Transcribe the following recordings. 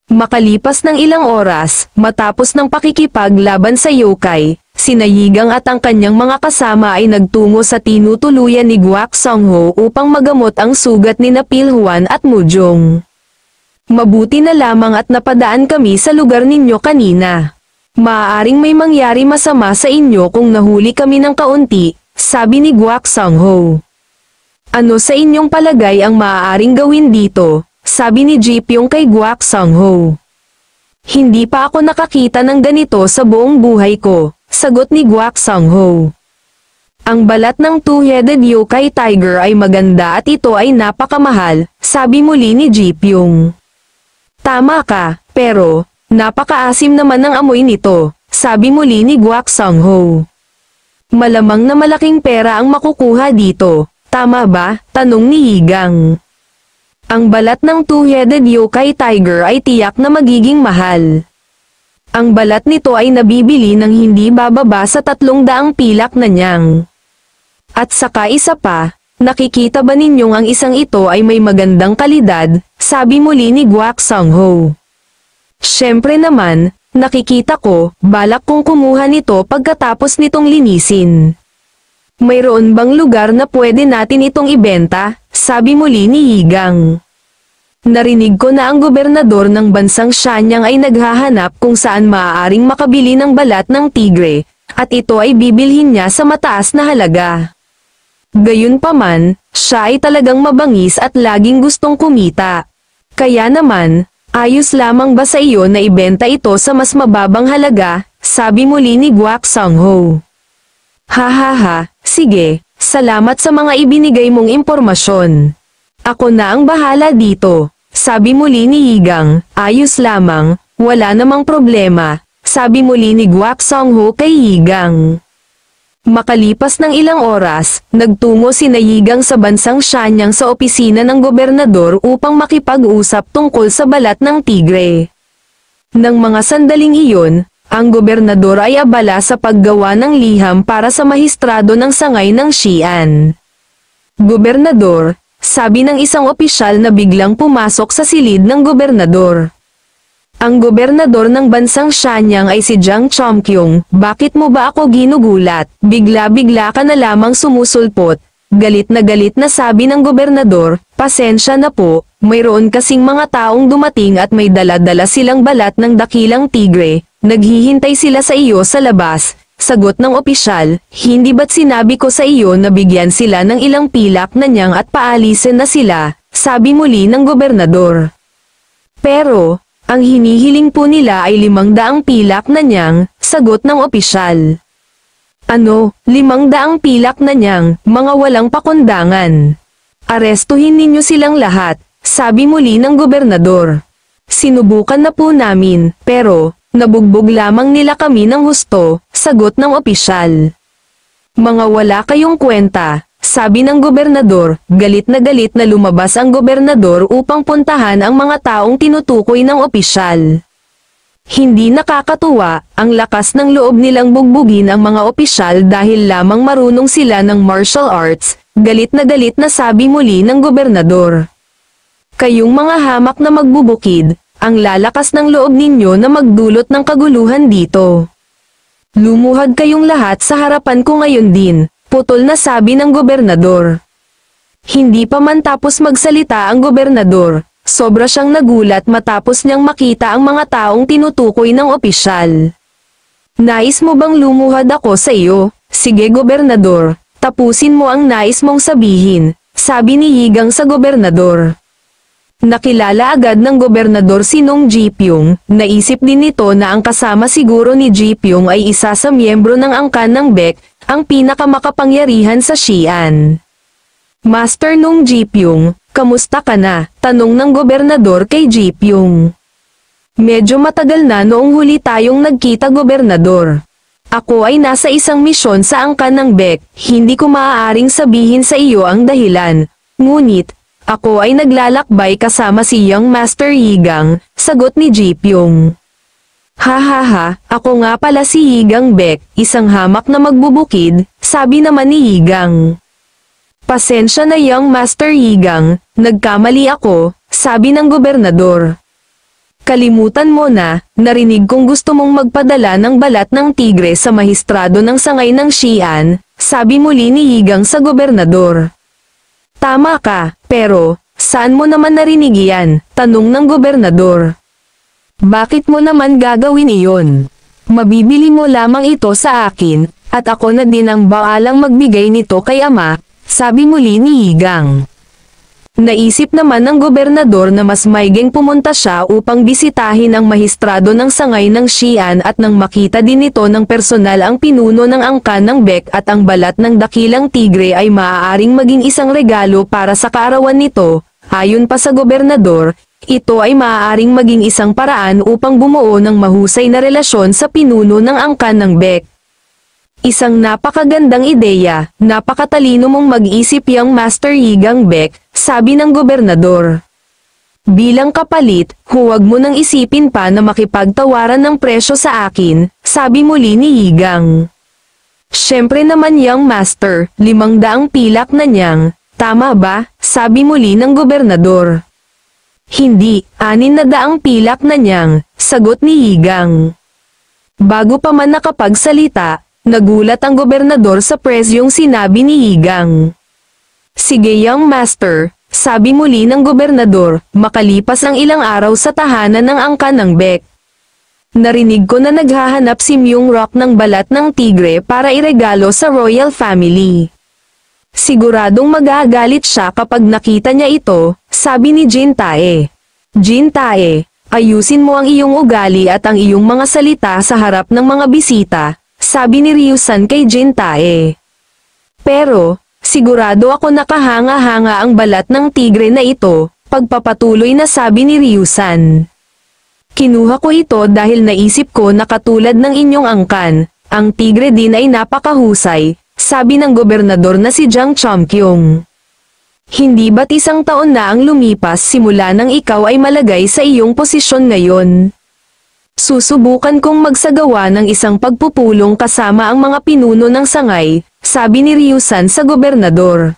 Makalipas ng ilang oras, matapos ng pakikipaglaban sa yokai, sina Yigang at ang kanyang mga kasama ay nagtungo sa tinutuluyan ni Guak Songho upang magamot ang sugat ni Pilhuan at Mujong. Mabuti na lamang at napadaan kami sa lugar ninyo kanina. Maaaring may mangyari masama sa inyo kung nahuli kami ng kaunti, sabi ni Guak Songho. Ano sa inyong palagay ang maaaring gawin dito? Sabi ni Ji Pyong kay Guak Songho. Hindi pa ako nakakita ng ganito sa buong buhay ko, sagot ni Guak Songho. Ang balat ng two-headed yokai tiger ay maganda at ito ay napakamahal, sabi muli ni Ji Pyong. Tama ka, pero, napakaasim naman ang amoy nito, sabi muli ni Guak Songho. Malamang na malaking pera ang makukuha dito, tama ba? Tanong ni Yigang. Ang balat ng two-headed yokai tiger ay tiyak na magiging mahal. Ang balat nito ay nabibili ng hindi bababa sa 300 pilak na niyang. At saka isa pa, nakikita ba ninyong ang isang ito ay may magandang kalidad, sabi muli ni Guak Songho. Siyempre naman, nakikita ko, balak kong kumuha nito pagkatapos nitong linisin. Mayroon bang lugar na pwede natin itong ibenta? Sabi muli ni Yigang. Narinig ko na ang gobernador ng bansang Shenyang ay naghahanap kung saan maaaring makabili ng balat ng tigre, at ito ay bibilhin niya sa mataas na halaga. Gayunpaman, siya ay talagang mabangis at laging gustong kumita. Kaya naman, ayos lamang ba sa iyo na ibenta ito sa mas mababang halaga? Sabi muli ni Guak Songho. Hahaha, sige, salamat sa mga ibinigay mong impormasyon. Ako na ang bahala dito, sabi muli ni Yigang, ayos lamang, wala namang problema, sabi muli ni Guak Songho kay Yigang. Makalipas ng ilang oras, nagtungo sina Yigang sa bansang Shenyang sa opisina ng gobernador upang makipag-usap tungkol sa balat ng tigre. Nang mga sandaling iyon, ang gobernador ay abala sa paggawa ng liham para sa mahistrado ng sangay ng Xi'an. Gobernador, sabi ng isang opisyal na biglang pumasok sa silid ng gobernador. Ang gobernador ng bansang Shenyang ay si Jiang Chongqing. Bakit mo ba ako ginugulat? Bigla-bigla ka na lamang sumusulpot. Galit na sabi ng gobernador, pasensya na po, mayroon kasing mga taong dumating at may dala-dala silang balat ng dakilang tigre. Naghihintay sila sa iyo sa labas. Sagot ng opisyal, hindi ba't sinabi ko sa iyo na bigyan sila ng ilang pilak na niyang at paalisin na sila, sabi muli ng gobernador. Pero, ang hinihiling po nila ay 500 pilak na niyang, sagot ng opisyal. Ano, 500 pilak na niyang, mga walang pakundangan. Arestuhin ninyo silang lahat, sabi muli ng gobernador. Sinubukan na po namin, pero, nabugbog lamang nila kami ng husto, sagot ng opisyal. Mga wala kayong kwenta, sabi ng gobernador. Galit na lumabas ang gobernador upang puntahan ang mga taong tinutukoy ng opisyal. Hindi nakakatuwa, ang lakas ng loob nilang bugbugin ang mga opisyal dahil lamang marunong sila ng martial arts. Galit na sabi muli ng gobernador. Kayong mga hamak na magbubukid, ang lalakas ng loob ninyo na magdulot ng kaguluhan dito. Lumuhad kayong lahat sa harapan ko ngayon din, putol na sabi ng gobernador. Hindi pa man tapos magsalita ang gobernador, sobra siyang nagulat matapos niyang makita ang mga taong tinutukoy ng opisyal. Nais mo bang lumuhad ako sa iyo? Sige gobernador, tapusin mo ang nais mong sabihin, sabi ni Yigang sa gobernador. Nakilala agad ng gobernador si Nong Ji Pyong. Naisip din nito na ang kasama siguro ni Ji Pyong ay isa sa miyembro ng angkan ng Baek, ang pinakamakapangyarihan sa Xi'an. Master Nong Ji Pyong, kamusta ka na? Tanong ng gobernador kay Ji Pyong. Medyo matagal na noong huli tayong nagkita gobernador. Ako ay nasa isang misyon sa angkan ng Baek, hindi ko maaaring sabihin sa iyo ang dahilan. Ngunit, ako ay naglalakbay kasama si Young Master Yigang, sagot ni Ji Pyong. Hahaha, ako nga pala si Yigang Baek, isang hamak na magbubukid, sabi naman ni Yigang. Pasensya na Young Master Yigang, nagkamali ako, sabi ng gobernador. Kalimutan mo na, narinig kong gusto mong magpadala ng balat ng tigre sa mahistrado ng sangay ng Xi'an, sabi muli ni Yigang sa gobernador. Tama ka, pero, saan mo naman narinig iyan? Tanong ng gobernador. Bakit mo naman gagawin iyon? Mabibili mo lamang ito sa akin, at ako na din ang baalang magbigay nito kay ama, sabi muli ni Yigang. Naisip naman ng gobernador na mas maiging pumunta siya upang bisitahin ang mahistrado ng sangay ng Xi'an at nang makita din ito ng personal ang pinuno ng angkan ng Bek at ang balat ng dakilang tigre ay maaaring maging isang regalo para sa kaarawan nito, ayon pa sa gobernador, ito ay maaaring maging isang paraan upang bumuo ng mahusay na relasyon sa pinuno ng angkan ng Bek. Isang napakagandang ideya, napakatalino mong mag-isip yang Master Yigang Bek, sabi ng gobernador. Bilang kapalit, huwag mo nang isipin pa na makipagtawaran ng presyo sa akin, sabi muli ni Yigang. Siyempre naman yang Master, 500 pilak na niyang, tama ba? Sabi muli ng gobernador. Hindi, 600 pilak na niyang, sagot ni Yigang. Bago pa man nakapagsalita, nagulat ang gobernador sa presyong sinabi ni Yigang. Sige young master, sabi muli ng gobernador, makalipas ang ilang araw sa tahanan ng angkan ng Bek. Narinig ko na naghahanap si Myung Rock ng balat ng tigre para iregalo sa royal family. Siguradong magagalit siya kapag nakita niya ito, sabi ni Jin Tae. Jin Tae, ayusin mo ang iyong ugali at ang iyong mga salita sa harap ng mga bisita, sabi ni Ryusan kay Jin Tae. Pero, sigurado ako nakahanga-hanga ang balat ng tigre na ito, pagpapatuloy na sabi ni Ryusan. Kinuha ko ito dahil naisip ko na katulad ng inyong angkan, ang tigre din ay napakahusay, sabi ng gobernador na si Jang Chomkyung. Hindi ba't isang taon na ang lumipas simula nang ikaw ay malagay sa iyong posisyon ngayon? Susubukan kong magsagawa ng isang pagpupulong kasama ang mga pinuno ng sangay, sabi ni Ryusan sa gobernador.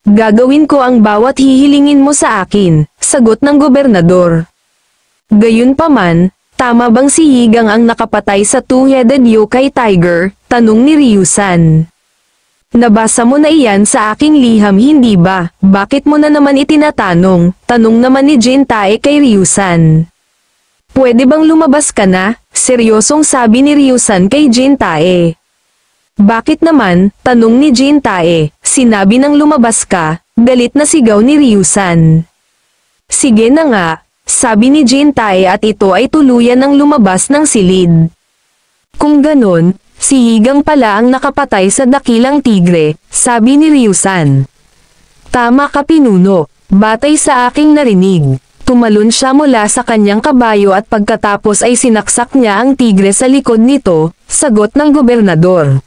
Gagawin ko ang bawat hihilingin mo sa akin, sagot ng gobernador. Gayunpaman, tama bang si Yigang ang nakapatay sa two-headed yokai tiger? Tanong ni Ryusan. Nabasa mo na iyan sa aking liham hindi ba? Bakit mo na naman itinatanong? Tanong naman ni Jin Tae kay Ryusan. Pwede bang lumabas ka na? Seryosong sabi ni Ryusan kay Jin Tae. Bakit naman? Tanong ni Jin Tae. Sinabi nang lumabas ka, galit na sigaw ni Ryusan. Sige na nga, sabi ni Jin Tae at ito ay tuluyan ng lumabas ng silid. Kung ganon, si Yigang pala ang nakapatay sa dakilang tigre, sabi ni Ryusan. Tama ka pinuno, batay sa aking narinig. Tumalon siya mula sa kanyang kabayo at pagkatapos ay sinaksak niya ang tigre sa likod nito, sagot ng gobernador.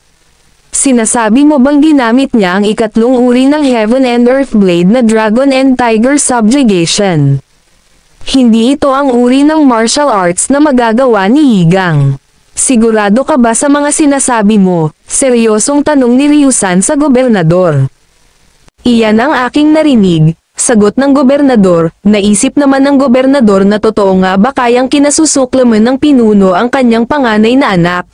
Sinasabi mo bang ginamit niya ang ikatlong uri ng Heaven and Earth Blade na Dragon and Tiger Subjugation? Hindi ito ang uri ng martial arts na magagawa ni Yigang. Sigurado ka ba sa mga sinasabi mo? Seryosong tanong ni Ryusan sa gobernador. Iyan ang aking narinig. Sagot ng gobernador, naisip naman ng gobernador na totoo nga ba kayang kinasusuklaman ng pinuno ang kanyang panganay na anak.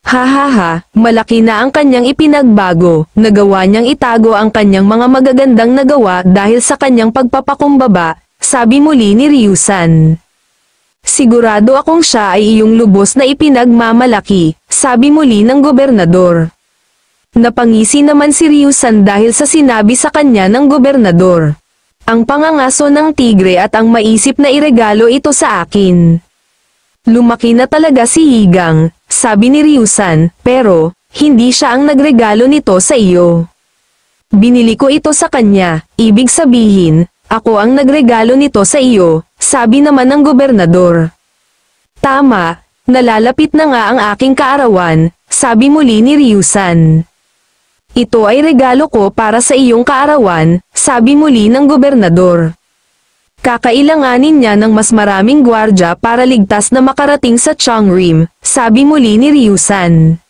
Hahaha, malaki na ang kanyang ipinagbago, nagawa niyang itago ang kanyang mga magagandang nagawa dahil sa kanyang pagpapakumbaba, sabi muli ni Ryusan. Sigurado akong siya ay iyong lubos na ipinagmamalaki, sabi muli ng gobernador. Napangisi naman si Ryusan dahil sa sinabi sa kanya ng gobernador. Ang pangangaso ng tigre at ang maisip na iregalo ito sa akin. Lumaki na talaga si Yigang, sabi ni Ryusan, pero, hindi siya ang nagregalo nito sa iyo. Binili ko ito sa kanya, ibig sabihin, ako ang nagregalo nito sa iyo, sabi naman ng gobernador. Tama, nalalapit na nga ang aking kaarawan, sabi muli ni Ryusan. Ito ay regalo ko para sa iyong kaarawan, sabi muli ng gobernador. Kakailanganin niya ng mas maraming gwardya para ligtas na makarating sa Changrim, sabi muli ni Ryusan.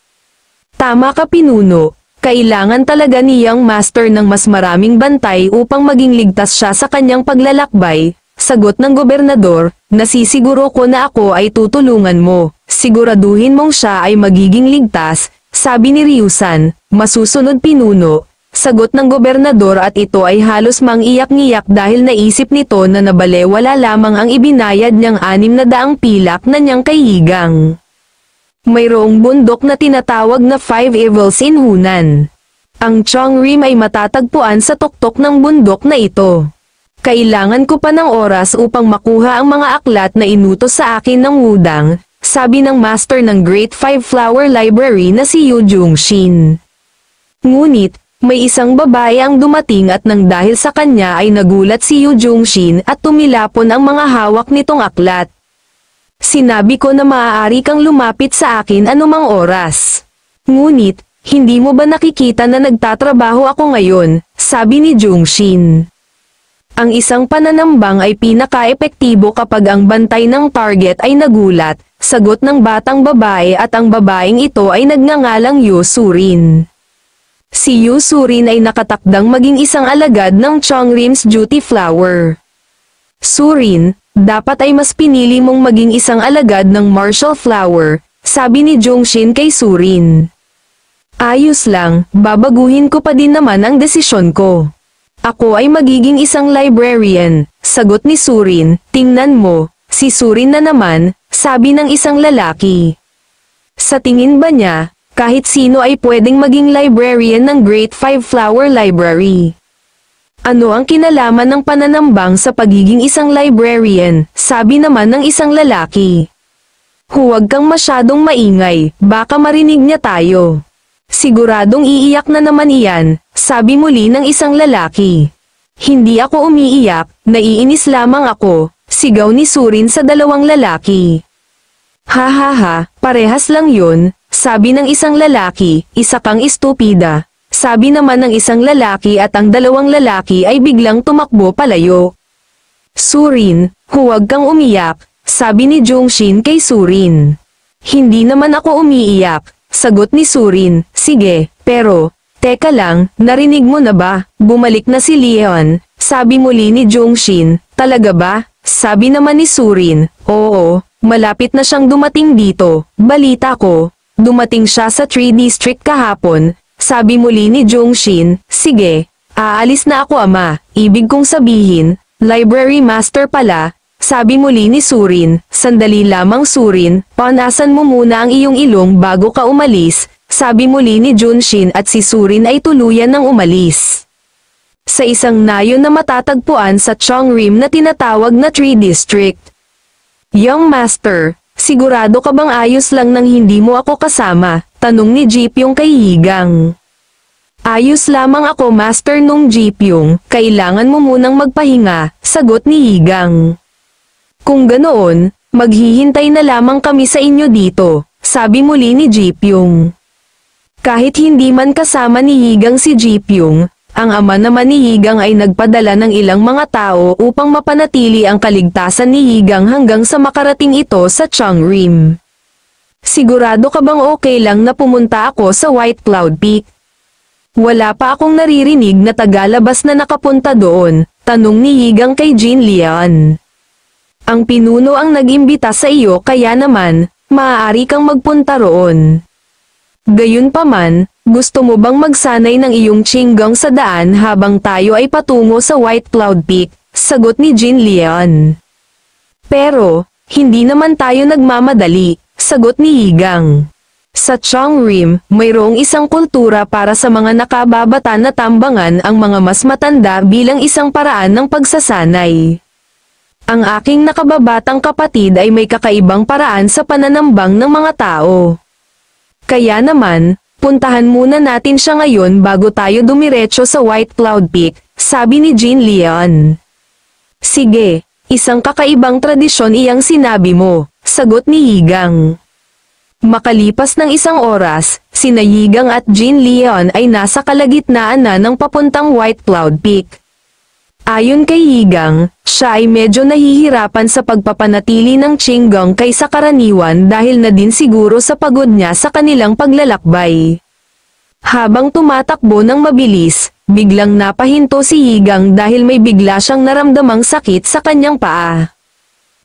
Tama ka pinuno, kailangan talaga niyang master ng mas maraming bantay upang maging ligtas siya sa kanyang paglalakbay, sagot ng gobernador, nasisiguro ko na ako ay tutulungan mo. Siguraduhin mong siya ay magiging ligtas, sabi ni Ryusan, masusunod pinuno. Sagot ng gobernador at ito ay halos mang-iyak-ngiyak dahil naisip nito na nabalewala lamang ang ibinayad niyang 600 pilak na niyang kay Yigang. Mayroong bundok na tinatawag na Five Evils in Hunan. Ang Chongrim ay matatagpuan sa tuktok ng bundok na ito. Kailangan ko pa ng oras upang makuha ang mga aklat na inutos sa akin ng Wudang, sabi ng master ng Great Five Flower Library na si Yu Jungshin. Ngunit, may isang babae ang dumating at nang dahil sa kanya ay nagulat si Yu Jungshin at tumilapon ang mga hawak nitong aklat. Sinabi ko na maaari kang lumapit sa akin anumang oras. Ngunit, hindi mo ba nakikita na nagtatrabaho ako ngayon, sabi ni Jungshin. Ang isang pananambang ay pinaka-epektibo kapag ang bantay ng target ay nagulat, sagot ng batang babae at ang babaeng ito ay nagngangalang Yu Surin. Si Yu Surin ay nakatakdang maging isang alagad ng Chongrim's Duty Flower. Surin, dapat ay mas pinili mong maging isang alagad ng Martial Flower, sabi ni Jungshin kay Surin. Ayos lang, babaguhin ko pa din naman ang desisyon ko. Ako ay magiging isang librarian, sagot ni Surin. Tingnan mo, si Surin na naman, sabi ng isang lalaki. Sa tingin ba niya, kahit sino ay pwedeng maging librarian ng Great Five Flower Library? Ano ang kinalaman ng pananambang sa pagiging isang librarian, sabi naman ng isang lalaki. Huwag kang masyadong maingay, baka marinig niya tayo. Siguradong iiyak na naman iyan, sabi muli ng isang lalaki. Hindi ako umiiyak, naiinis lamang ako, sigaw ni Surin sa dalawang lalaki. Hahaha, parehas lang yun, sabi ng isang lalaki, isa kang estupida. Sabi naman ng isang lalaki at ang dalawang lalaki ay biglang tumakbo palayo. Surin, huwag kang umiyak, sabi ni Jungshin kay Surin. Hindi naman ako umiiyak, sagot ni Surin. Sige, pero, teka lang, narinig mo na ba? Bumalik na si Leon, sabi muli ni Jungshin. Talaga ba? Sabi naman ni Surin. Oo, malapit na siyang dumating dito. Balita ko, dumating siya sa 3 District kahapon. Sabi muli ni Jungshin. Sige, aalis na ako ama. Ibig kong sabihin, library master pala. Sabi muli ni Surin. Sandali lamang Surin, panasan mo muna ang iyong ilong bago ka umalis. Sabi muli ni Jungshin at si Surin ay tuluyan ng umalis. Sa isang nayon na matatagpuan sa Chongrim na tinatawag na 3 District. Young Master, sigurado ka bang ayos lang nang hindi mo ako kasama? Tanong ni Jipyong kay Yigang. Ayos lamang ako Master nung Jipyong, kailangan mo munang magpahinga, sagot ni Yigang. Kung ganoon, maghihintay na lamang kami sa inyo dito, sabi muli ni Jipyong. Kahit hindi man kasama ni Yigang si Jipyong, ang ama naman ni Yigang ay nagpadala ng ilang mga tao upang mapanatili ang kaligtasan ni Yigang hanggang sa makarating ito sa Chongrim. Sigurado ka bang okay lang na pumunta ako sa White Cloud Peak? Wala pa akong naririnig na tagalabas na nakapunta doon, tanong ni Yigang kay Jin Lian. Ang pinuno ang nag-imbita sa iyo kaya naman, maaari kang magpunta roon. Gayunpaman, gusto mo bang magsanay ng iyong Qinggong sa daan habang tayo ay patungo sa White Cloud Peak? Sagot ni Jin Lian. Pero, hindi naman tayo nagmamadali. Sagot ni Yigang. Sa Chongrim, mayroong isang kultura para sa mga nakababata na tambangan ang mga mas matanda bilang isang paraan ng pagsasanay. Ang aking nakababatang kapatid ay may kakaibang paraan sa pananambang ng mga tao. Kaya naman, puntahan muna natin siya ngayon bago tayo dumiretso sa White Cloud Peak, sabi ni Jin Lian. Sige, isang kakaibang tradisyon iyang sinabi mo. Sagot ni Yigang. Makalipas ng isang oras, sina Yigang at Jin Lian ay nasa kalagitnaan na ng papuntang White Cloud Peak. Ayon kay Yigang, siya ay medyo nahihirapan sa pagpapanatili ng Qinggong kaysa karaniwan dahil na din siguro sa pagod niya sa kanilang paglalakbay. Habang tumatakbo ng mabilis, biglang napahinto si Yigang dahil may bigla siyang naramdamang sakit sa kanyang paa.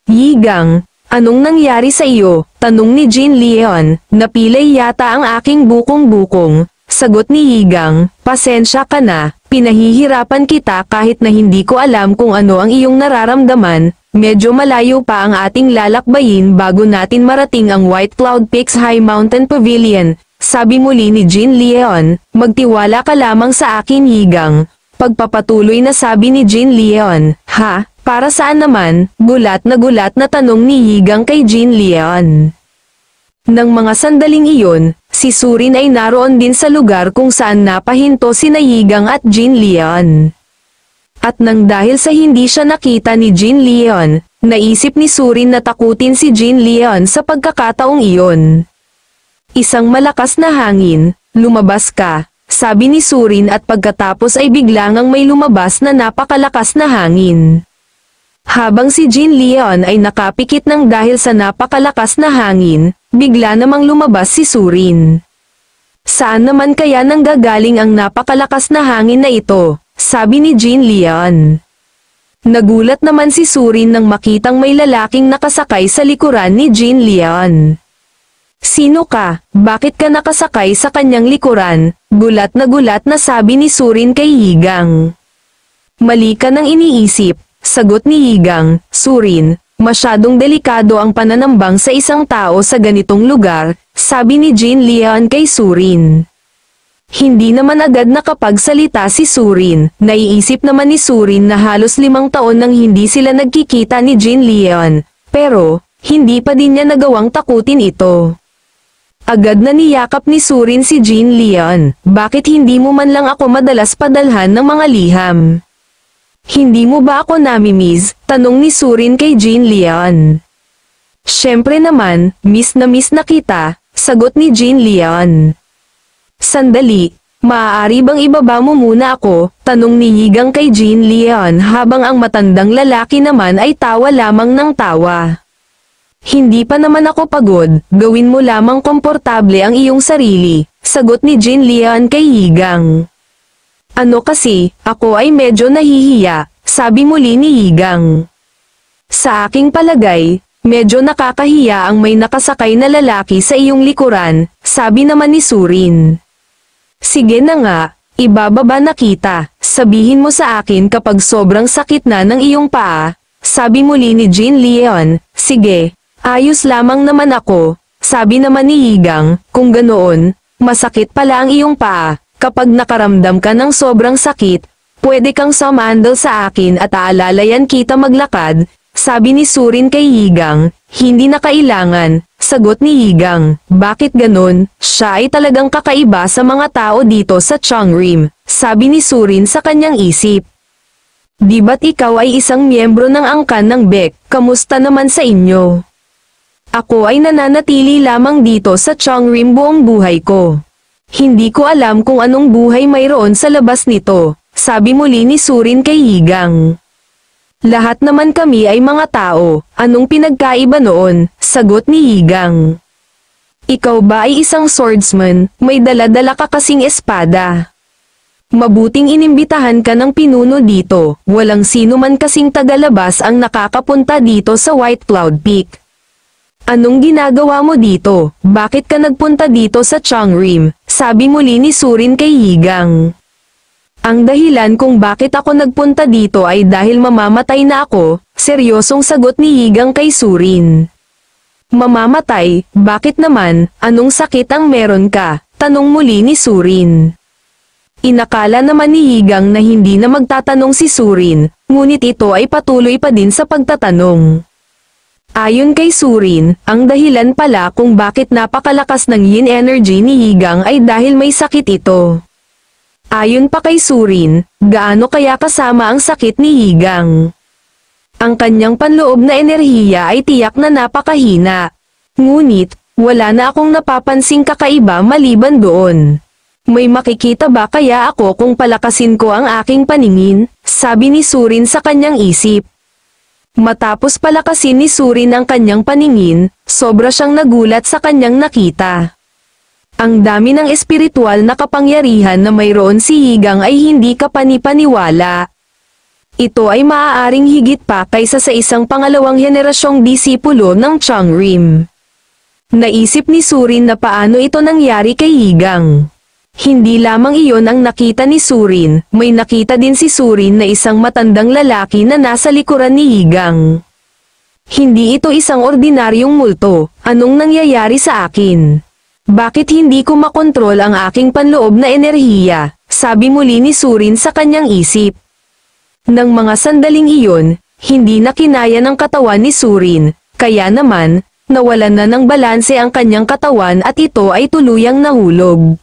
Yigang, anong nangyari sa iyo? Tanong ni Jin Leon. Napilay yata ang aking bukong-bukong. Sagot ni Yigang, pasensya ka na, pinahihirapan kita kahit na hindi ko alam kung ano ang iyong nararamdaman. Medyo malayo pa ang ating lalakbayin bago natin marating ang White Cloud Peaks High Mountain Pavilion. Sabi muli ni Jin Leon, magtiwala ka lamang sa akin Yigang. Pagpapatuloy na sabi ni Jin Leon, ha, para saan naman? Gulat na tanong ni Yigang kay Jin Leon. Nang mga sandaling iyon, si Surin ay naroon din sa lugar kung saan napahinto sina Yigang at Jin Leon. At nang dahil sa hindi siya nakita ni Jin Leon, naisip ni Surin na takutin si Jin Leon sa pagkakataong iyon. Isang malakas na hangin, lumabas ka, sabi ni Surin at pagkatapos ay biglang may lumabas na napakalakas na hangin. Habang si Jin Leon ay nakapikit ng dahil sa napakalakas na hangin, bigla namang lumabas si Surin. Saan naman kaya nanggagaling ang napakalakas na hangin na ito? Sabi ni Jin Leon. Nagulat naman si Surin nang makitang may lalaking nakasakay sa likuran ni Jin Leon. Sino ka? Bakit ka nakasakay sa kanyang likuran? Gulat na sabi ni Surin kay Yigang. Mali ka nang iniisip, sagot ni Yigang. Surin, masyadong delikado ang pananambang sa isang tao sa ganitong lugar, sabi ni Jin Leon kay Surin. Hindi naman agad nakapagsalita si Surin. Naiisip naman ni Surin na halos 5 taon nang hindi sila nagkikita ni Jin Leon, pero hindi pa din niya nagawang takutin ito. Agad na niyakap ni Surin si Jin Leon. Bakit hindi mo man lang ako madalas padalhan ng mga liham? Hindi mo ba ako namimiss? Tanong ni Surin kay Jin Leon. Siyempre naman, miss na kita, sagot ni Jin Leon. Sandali, maaari bang ibaba mo muna ako? Tanong ni Yigang kay Jin Leon habang ang matandang lalaki naman ay tawa lamang ng tawa. Hindi pa naman ako pagod, gawin mo lamang komportable ang iyong sarili, sagot ni Jin Leon kay Yigang. Ano kasi, ako ay medyo nahihiya, sabi muli ni Yigang. Sa aking palagay, medyo nakakahiya ang may nakasakay na lalaki sa iyong likuran, sabi naman ni Surin. Sige na nga, ibababa na kita, sabihin mo sa akin kapag sobrang sakit na ng iyong paa, sabi muli ni Jin Leon. Sige, ayos lamang naman ako, sabi naman ni Yigang. Kung ganoon, masakit pala ang iyong paa, kapag nakaramdam ka ng sobrang sakit, pwede kang sumandal sa akin at aalalayan kita maglakad, sabi ni Surin kay Yigang. Hindi na kailangan, sagot ni Yigang. Bakit ganon? Siya ay talagang kakaiba sa mga tao dito sa Changrim, sabi ni Surin sa kanyang isip. Di ba't ikaw ay isang miyembro ng angkan ng Bek, kamusta naman sa inyo? Ako ay nananatili lamang dito sa Changrim buong buhay ko. Hindi ko alam kung anong buhay mayroon sa labas nito, sabi muli ni Surin kay Yigang. Lahat naman kami ay mga tao, anong pinagkaiba noon, sagot ni Yigang. Ikaw ba ay isang swordsman, may dala-dala ka kasing espada? Mabuting inimbitahan ka ng pinuno dito, walang sino man kasing tagalabas ang nakakapunta dito sa White Cloud Peak. Anong ginagawa mo dito? Bakit ka nagpunta dito sa Changrim? Sabi muli ni Surin kay Yigang. Ang dahilan kung bakit ako nagpunta dito ay dahil mamamatay na ako, seryosong sagot ni Yigang kay Surin. Mamamatay? Bakit naman? Anong sakit ang meron ka? Tanong muli ni Surin. Inakala naman ni Yigang na hindi na magtatanong si Surin, ngunit ito ay patuloy pa din sa pagtatanong. Ayon kay Surin, ang dahilan pala kung bakit napakalakas ng yin energy ni Yigang ay dahil may sakit ito. Ayon pa kay Surin, gaano kaya kasama ang sakit ni Yigang? Ang kanyang panloob na enerhiya ay tiyak na napakahina. Ngunit, wala na akong napapansing kakaiba maliban doon. May makikita ba kaya ako kung palakasin ko ang aking paningin? Sabi ni Surin sa kanyang isip. Matapos palakasin ni Surin ang kanyang paningin, sobra siyang nagulat sa kanyang nakita. Ang dami ng espiritual na kapangyarihan na mayroon si Yigang ay hindi ka panipaniwala. Ito ay maaaring higit pa kaysa sa isang pangalawang henerasyong disipulo ng Changrim. Naisip ni Surin na paano ito nangyari kay Yigang. Hindi lamang iyon ang nakita ni Surin, may nakita din si Surin na isang matandang lalaki na nasa likuran ni Yigang. Hindi ito isang ordinaryong multo, anong nangyayari sa akin? Bakit hindi ko makontrol ang aking panloob na enerhiya? Sabi muli ni Surin sa kanyang isip. Nang mga sandaling iyon, hindi na kinaya ng katawan ni Surin, kaya naman, nawalan na ng balanse ang kanyang katawan at ito ay tuluyang nahulog.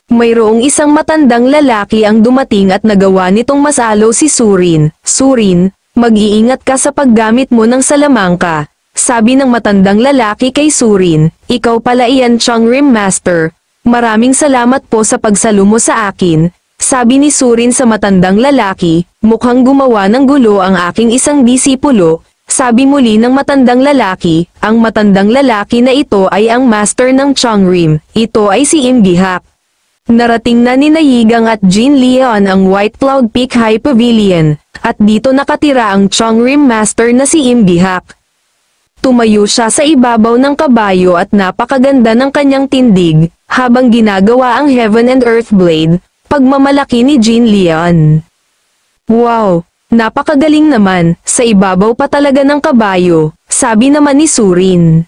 Mayroong isang matandang lalaki ang dumating at nagawa nitong masalo si Surin. Surin, mag-iingat ka sa paggamit mo ng salamangka. Sabi ng matandang lalaki kay Surin, ikaw pala iyan Changrim Master. Maraming salamat po sa pagsalo mo sa akin. Sabi ni Surin sa matandang lalaki, mukhang gumawa ng gulo ang aking isang disipulo. Sabi muli ng matandang lalaki, ang matandang lalaki na ito ay ang master ng Changrim. Ito ay si Imgihak. Narating na ni Yigang at Jin Leon ang White Cloud Peak High Pavilion, at dito nakatira ang Changrim Master na si Imgihak. Tumayo siya sa ibabaw ng kabayo at napakaganda ng kanyang tindig, habang ginagawa ang Heaven and Earth Blade, pagmamalaki ni Jin Leon. Wow! Napakagaling naman, sa ibabaw pa talaga ng kabayo, sabi naman ni Surin.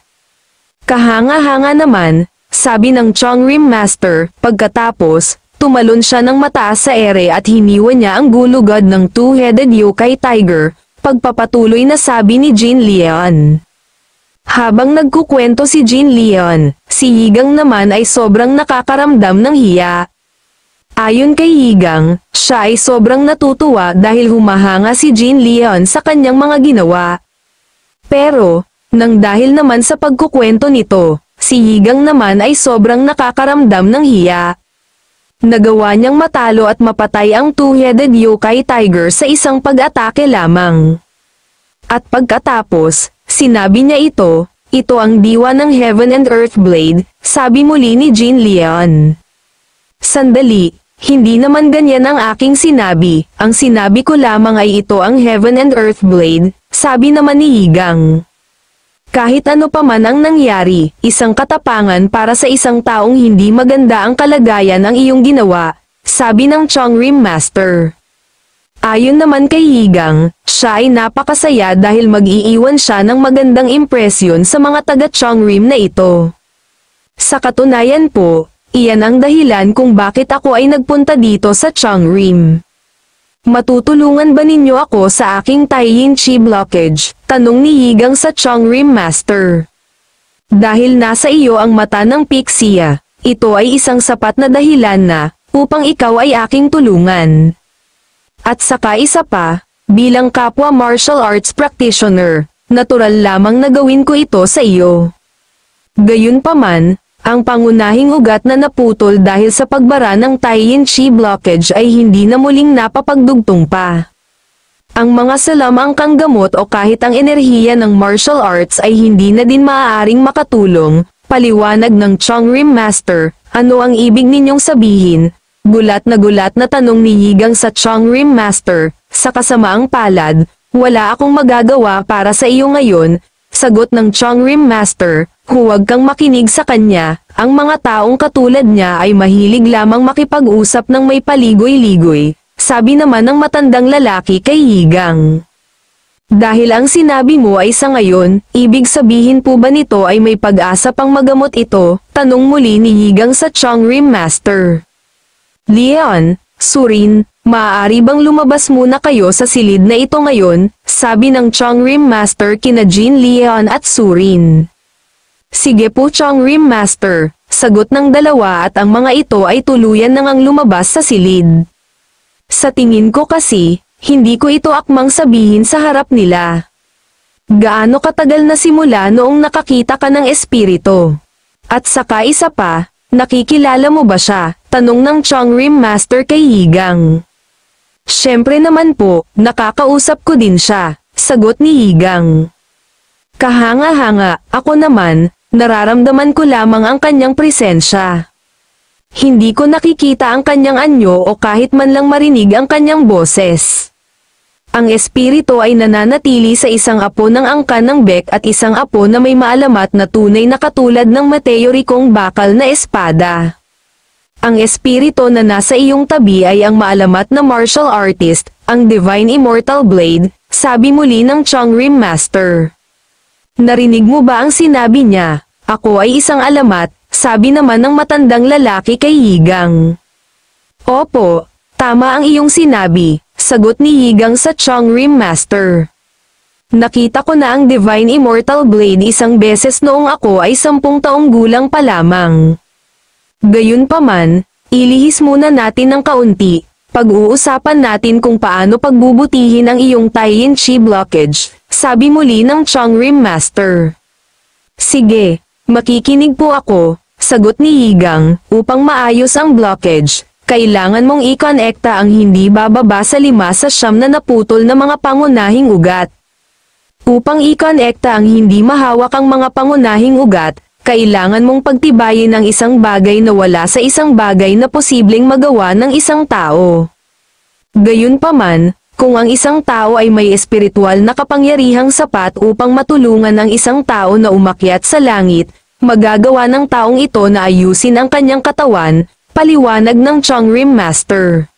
Kahanga-hanga naman, sabi ng Changrim Master, pagkatapos, tumalon siya ng mataas sa ere at hiniwa niya ang gulugad ng two-headed yokai tiger, pagpapatuloy na sabi ni Jin Leon. Habang nagkukwento si Jin Leon, si Yigang naman ay sobrang nakakaramdam ng hiya. Ayon kay Yigang, siya ay sobrang natutuwa dahil humahanga si Jin Leon sa kanyang mga ginawa. Pero, nang dahil naman sa pagkukwento nito, si Yigang naman ay sobrang nakakaramdam ng hiya. Nagawa niyang matalo at mapatay ang two-headed yokai tiger sa isang pag-atake lamang. At pagkatapos, sinabi niya ito ang diwa ng Heaven and Earth Blade, sabi muli ni Jin Leon. Sandali, hindi naman ganyan ang aking sinabi, ang sinabi ko lamang ay ito ang Heaven and Earth Blade, sabi naman ni Yigang. Kahit ano pa man ang nangyari, isang katapangan para sa isang taong hindi maganda ang kalagayan ang iyong ginawa, sabi ng Changrim Master. Ayon naman kay Yigang, siya ay napakasaya dahil mag-iiwan siya ng magandang impresyon sa mga taga-Changrim na ito. Sa katunayan po, iyan ang dahilan kung bakit ako ay nagpunta dito sa Changrim. Matutulungan ba ninyo ako sa aking Taiyin Chi blockage? Tanong ni Yigang sa Changrim Master. Dahil nasa iyo ang mata ng Pixia, ito ay isang sapat na dahilan na, upang ikaw ay aking tulungan. At saka isa pa, bilang kapwa martial arts practitioner, natural lamang na gawin ko ito sa iyo. Gayunpaman, ang pangunahing ugat na naputol dahil sa pagbara ng Taiyin Chi blockage ay hindi na muling napapagdugtong pa. Ang mga salamangkang gamot o kahit ang enerhiya ng martial arts ay hindi na din maaaring makatulong, paliwanag ng Changrim Master, ano ang ibig ninyong sabihin? Gulat na tanong ni Yigang sa Changrim Master, sa kasamaang palad, wala akong magagawa para sa iyo ngayon, sagot ng Changrim Master, huwag kang makinig sa kanya, ang mga taong katulad niya ay mahilig lamang makipag-usap ng may paligoy-ligoy, sabi naman ng matandang lalaki kay Yigang. Dahil ang sinabi mo ay sa ngayon, ibig sabihin po ba nito ay may pag-asa pang magamot ito? Tanong muli ni Yigang sa Changrim Master. Leon, Surin, maaari bang lumabas muna kayo sa silid na ito ngayon? Sabi ng Changrim Master kina Jin Leon at Surin. Sige po Changrim Master, sagot ng dalawa at ang mga ito ay tuluyan nang lumabas sa silid. Sa tingin ko kasi, hindi ko ito akmang sabihin sa harap nila. Gaano katagal na simula noong nakakita ka ng espiritu? At saka isa pa, nakikilala mo ba siya? Tanong ng Changrim Master kay Yigang. Siyempre naman po, nakakausap ko din siya, sagot ni Yigang. Kahanga-hanga, ako naman, Nararamdaman ko lamang ang kanyang presensya. Hindi ko nakikita ang kanyang anyo o kahit man lang marinig ang kanyang boses. Ang espiritu ay nananatili sa isang apo ng angkan ng Bek at isang apo na may maalamat na tunay na katulad ng meteorikong bakal na espada. Ang espiritu na nasa iyong tabi ay ang maalamat na martial artist, ang Divine Immortal Blade, sabi muli ng Changrim Master. Narinig mo ba ang sinabi niya? Ako ay isang alamat, sabi naman ng matandang lalaki kay Yigang. Opo, tama ang iyong sinabi. Sagot ni Yigang sa Changrim Master. Nakita ko na ang Divine Immortal Blade isang beses noong ako ay 10 taong gulang pa lamang. Gayunpaman, ilihis muna natin ng kaunti. Pag-uusapan natin kung paano pagbubutihin ang iyong Tai Chi blockage, sabi muli ng Changrim Master. Sige, makikinig po ako, sagot ni Yigang, upang maayos ang blockage. Kailangan mong i-konekta ang hindi bababa sa 5 sa 9 na naputol na mga pangunahing ugat. Upang i-konekta ang hindi mahawak ang mga pangunahing ugat, kailangan mong pagtibayin ang isang bagay na wala sa isang bagay na posibleng magawa ng isang tao. Gayunpaman, kung ang isang tao ay may espiritual na kapangyarihang sapat upang matulungan ang isang tao na umakyat sa langit, magagawa ng taong ito na ayusin ang kanyang katawan, paliwanag ng Changrim Master.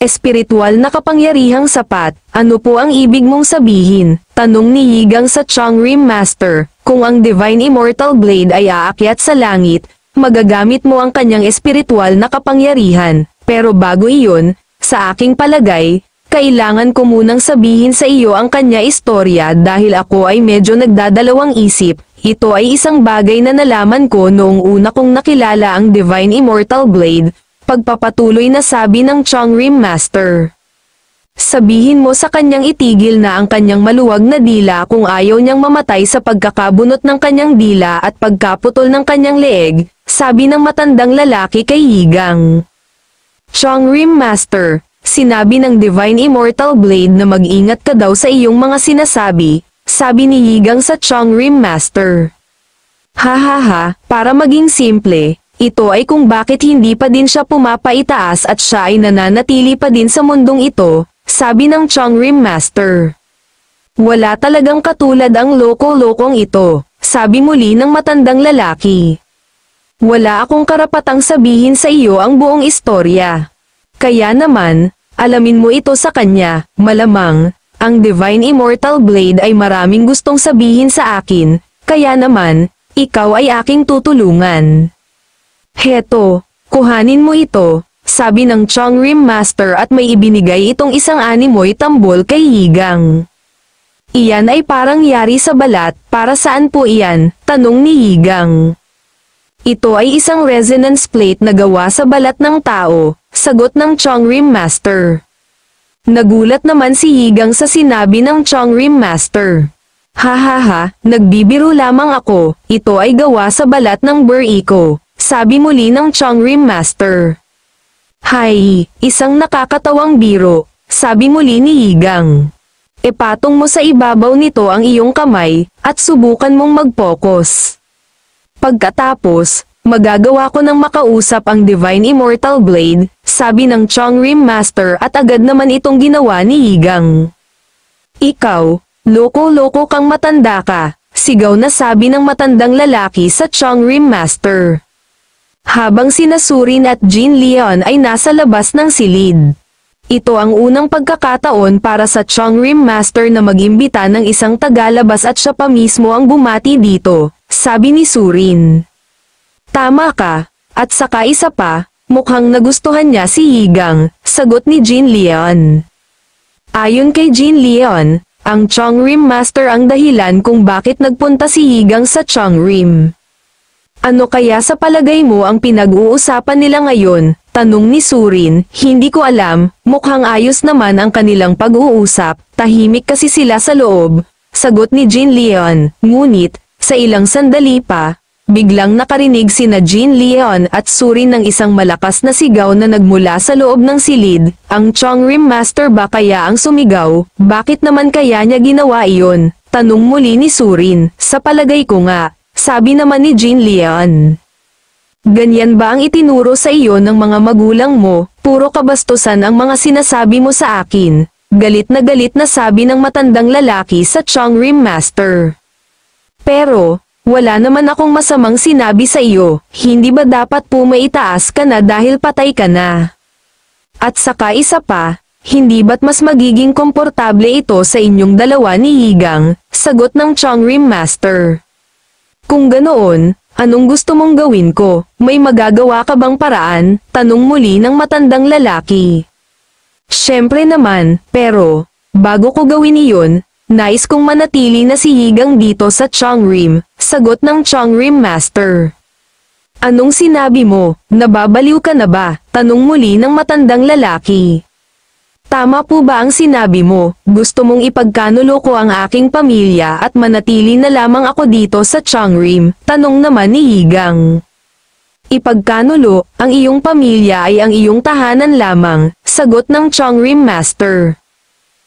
Espiritual na kapangyarihang sapat, ano po ang ibig mong sabihin? Tanong ni Yigang sa Changrim Master. Kung ang Divine Immortal Blade ay aakyat sa langit, magagamit mo ang kanyang espiritual na kapangyarihan. Pero bago iyon, sa aking palagay, kailangan ko munang sabihin sa iyo ang kanya istorya dahil ako ay medyo nagdadalawang isip. Ito ay isang bagay na nalaman ko noong una kong nakilala ang Divine Immortal Blade, pagpapatuloy na sabi ng Changrim Master. Sabihin mo sa kanyang itigil na ang kanyang maluwag na dila kung ayaw niyang mamatay sa pagkakabunot ng kanyang dila at pagkaputol ng kanyang leeg, sabi ng matandang lalaki kay Yigang. Changrim Master, sinabi ng Divine Immortal Blade na mag-ingat ka daw sa iyong mga sinasabi, sabi ni Yigang sa Changrim Master. Hahaha, para maging simple, ito ay kung bakit hindi pa din siya pumapaitaas at siya ay nananatili pa din sa mundong ito, sabi ng Changrim Master. Wala talagang katulad ang loko-lokong ito, sabi muli ng matandang lalaki. Wala akong karapatang sabihin sa iyo ang buong istorya. Kaya naman, alamin mo ito sa kanya, malamang. Ang Divine Immortal Blade ay maraming gustong sabihin sa akin, kaya naman, ikaw ay aking tutulungan. Heto, kuhanin mo ito, sabi ng Changrim Master at may ibinigay itong isang animoy tambol kay Yigang. Iyan ay parang yari sa balat, para saan po iyan? Tanong ni Yigang. Ito ay isang resonance plate na gawa sa balat ng tao, sagot ng Changrim Master. Nagulat naman si Yigang sa sinabi ng Changrim Master. Hahaha, nagbibiro lamang ako, ito ay gawa sa balat ng Buriko, sabi muli ng Changrim Master. Hay, isang nakakatawang biro, sabi muli ni Yigang. Ipatong mo sa ibabaw nito ang iyong kamay, at subukan mong mag-focus. Pagkatapos, magagawa ko ng makausap ang Divine Immortal Blade, sabi ng Changrim Master at agad naman itong ginawa ni Yigang. Ikaw, loko-loko kang matanda ka, sigaw na sabi ng matandang lalaki sa Changrim Master. Habang sina Surin at Jin Leon ay nasa labas ng silid. Ito ang unang pagkakataon para sa Changrim Master na mag-imbita ng isang tagalabas at siya pa mismo ang bumati dito, sabi ni Surin. Tama ka, at saka isa pa, mukhang nagustuhan niya si Yigang, sagot ni Jin Leon. Ayon kay Jin Leon, ang Changrim Master ang dahilan kung bakit nagpunta si Yigang sa Changrim. Ano kaya sa palagay mo ang pinag-uusapan nila ngayon? Tanong ni Surin. Hindi ko alam, mukhang ayos naman ang kanilang pag-uusap, tahimik kasi sila sa loob, sagot ni Jin Leon. Ngunit, sa ilang sandali pa, biglang nakarinig sina Jin Leon at Surin ng isang malakas na sigaw na nagmula sa loob ng silid. Ang Changrim Master ba kaya ang sumigaw? Bakit naman kaya niya ginawa iyon? Tanong muli ni Surin. Sa palagay ko nga, sabi naman ni Jean Leon. Ganyan ba ang itinuro sa iyo ng mga magulang mo? Puro kabastusan ang mga sinasabi mo sa akin. Galit na sabi ng matandang lalaki sa Chong Rim Master. Pero, wala naman akong masamang sinabi sa iyo, hindi ba dapat po maitaas ka na dahil patay ka na? At saka isa pa, hindi ba't mas magiging komportable ito sa inyong dalawa ni Yigang, sagot ng Chong Rim Master. Kung ganoon, anong gusto mong gawin ko? May magagawa ka bang paraan? Tanong muli ng matandang lalaki. Siyempre naman, pero, bago ko gawin iyon, nais kong manatili na si Yigang dito sa Chong Rim, sagot ng Chong Rim Master. Anong sinabi mo? Nababaliw ka na ba? Tanong muli ng matandang lalaki. Tama po ba ang sinabi mo? Gusto mong ipagkanulo ko ang aking pamilya at manatili na lamang ako dito sa Chong Rim? Tanong naman ni Yigang. Ipagkanulo, ang iyong pamilya ay ang iyong tahanan lamang, sagot ng Chong Rim Master.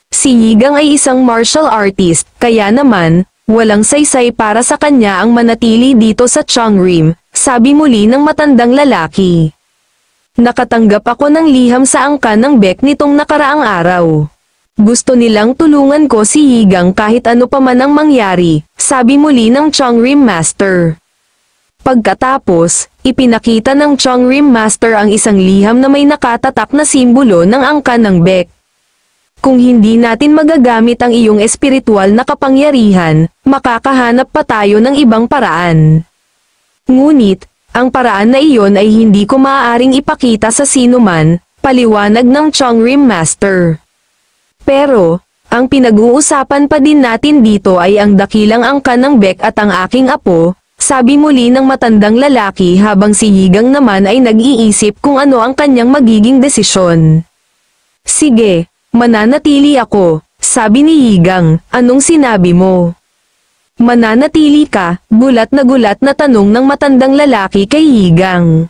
Si Yigang ay isang martial artist, kaya naman, walang saysay para sa kanya ang manatili dito sa Chong Rim, sabi muli ng matandang lalaki. Nakatanggap ako ng liham sa angkan ng Bek nitong nakaraang araw. Gusto nilang tulungan ko si Yigang kahit ano pa man ang mangyari, sabi muli ng Chong Rim Master. Pagkatapos, ipinakita ng Chong Rim Master ang isang liham na may nakatatak na simbolo ng angkan ng Bek. Kung hindi natin magagamit ang iyong espiritual na kapangyarihan, makakahanap pa tayo ng ibang paraan. Ngunit, ang paraan na iyon ay hindi ko maaaring ipakita sa sinuman, paliwanag ng Chong Rim Master. Pero, ang pinag-uusapan pa din natin dito ay ang dakilang angkan ng Bek at ang aking apo, sabi muli ng matandang lalaki habang si Yigang naman ay nag-iisip kung ano ang kanyang magiging desisyon. Sige, mananatili ako, sabi ni Yigang, anong sinabi mo? Mananatili ka, gulat na tanong ng matandang lalaki kay Yigang.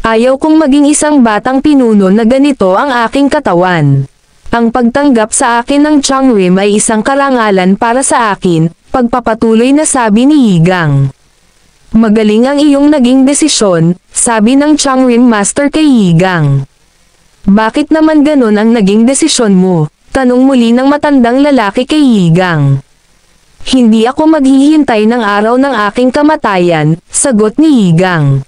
Ayaw kong maging isang batang pinuno na ganito ang aking katawan. Ang pagtanggap sa akin ng Chong Rim ay isang karangalan para sa akin, pagpapatuloy na sabi ni Yigang. Magaling ang iyong naging desisyon, sabi ng Chong Rim Master kay Yigang. Bakit naman ganun ang naging desisyon mo? Tanong muli ng matandang lalaki kay Yigang. Hindi ako maghihintay ng araw ng aking kamatayan, sagot ni Yigang.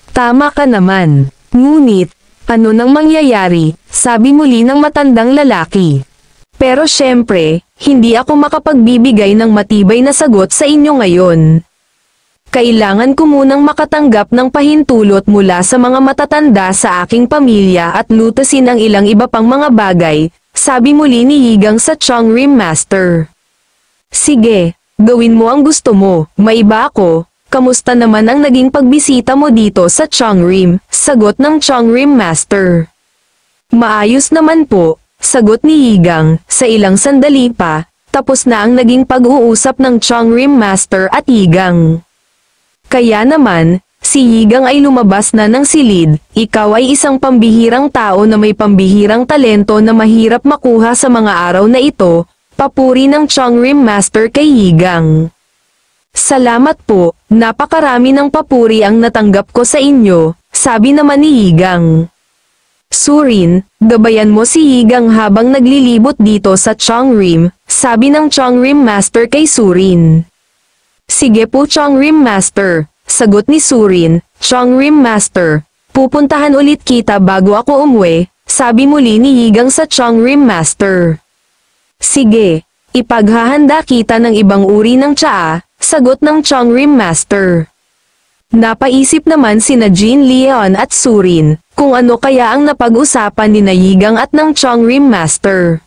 Tama ka naman. Ngunit, ano nang mangyayari, sabi muli ng matandang lalaki. Pero syempre, hindi ako makapagbibigay ng matibay na sagot sa inyo ngayon. Kailangan ko munang makatanggap ng pahintulot mula sa mga matatanda sa aking pamilya at lutasin ang ilang iba pang mga bagay, sabi muli ni Yigang sa Chong Rim Master. Sige, gawin mo ang gusto mo, maiba ako. Kamusta naman ang naging pagbisita mo dito sa Chong Rim? Sagot ng Chong Rim Master. Maayos naman po, sagot ni Yigang, sa ilang sandali pa, tapos na ang naging pag-uusap ng Chong Rim Master at Yigang. Kaya naman, si Yigang ay lumabas na ng silid, ikaw ay isang pambihirang tao na may pambihirang talento na mahirap makuha sa mga araw na ito, papuri ng Chong Rim Master kay Yigang. Salamat po, napakarami ng papuri ang natanggap ko sa inyo, sabi naman ni Yigang. Surin, gabayan mo si Yigang habang naglilibot dito sa Chong Rim, sabi ng Chong Rim Master kay Surin. Sige po Chong Rim Master, sagot ni Surin. Chong Rim Master, pupuntahan ulit kita bago ako umuwi, sabi muli ni Yigang sa Chong Rim Master. Sige, ipaghahanda kita ng ibang uri ng tsaa, sagot ng Chong Rim Master. Napaisip naman sina Jean Leon at Surin, kung ano kaya ang napag-usapan ni Yigang at ng Chong Rim Master.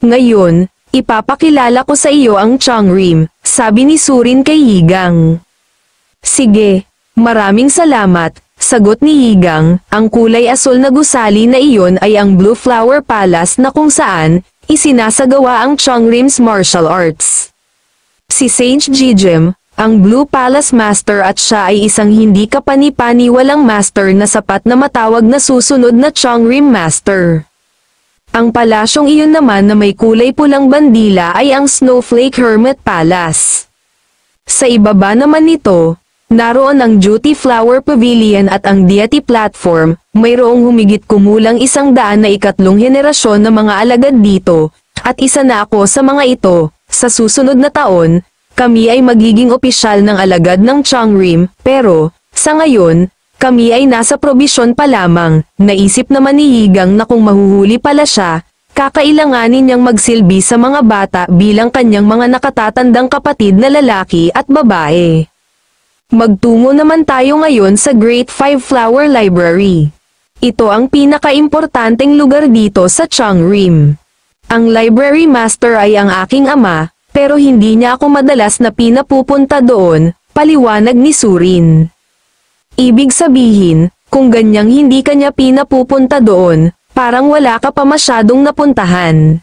Ngayon, ipapakilala ko sa iyo ang Chong Rim, sabi ni Surin kay Yigang. Sige, maraming salamat, sagot ni Yigang, ang kulay asul na gusali na iyon ay ang Blue Flower Palace na kung saan, isinasagawa ang Chong Rim's martial arts. Si Saint Jijem, ang Blue Palace Master at siya ay isang hindi kapani-paniwalang master na sapat na matawag na susunod na Chong Rim Master. Ang palasyong iyon naman na may kulay pulang bandila ay ang Snowflake Hermit Palace. Sa ibaba naman nito, naroon ang Duty Flower Pavilion at ang Deity Platform, mayroong humigit kumulang 100 na ikatlong henerasyon na mga alagad dito, at isa na ako sa mga ito. Sa susunod na taon, kami ay magiging opisyal ng alagad ng Changrim, pero, sa ngayon, kami ay nasa probisyon pa lamang. Naisip naman ni Yigang na kung mahuhuli pala siya, kakailanganin niyang magsilbi sa mga bata bilang kanyang mga nakatatandang kapatid na lalaki at babae. Magtungo naman tayo ngayon sa Great Five Flower Library. Ito ang pinaka-importanteng lugar dito sa Changrim. Ang library master ay ang aking ama, pero hindi niya ako madalas na pinapupunta doon, paliwanag ni Surin. Ibig sabihin, kung ganyang hindi kanya pinapupunta doon, parang wala ka pa masyadong napuntahan.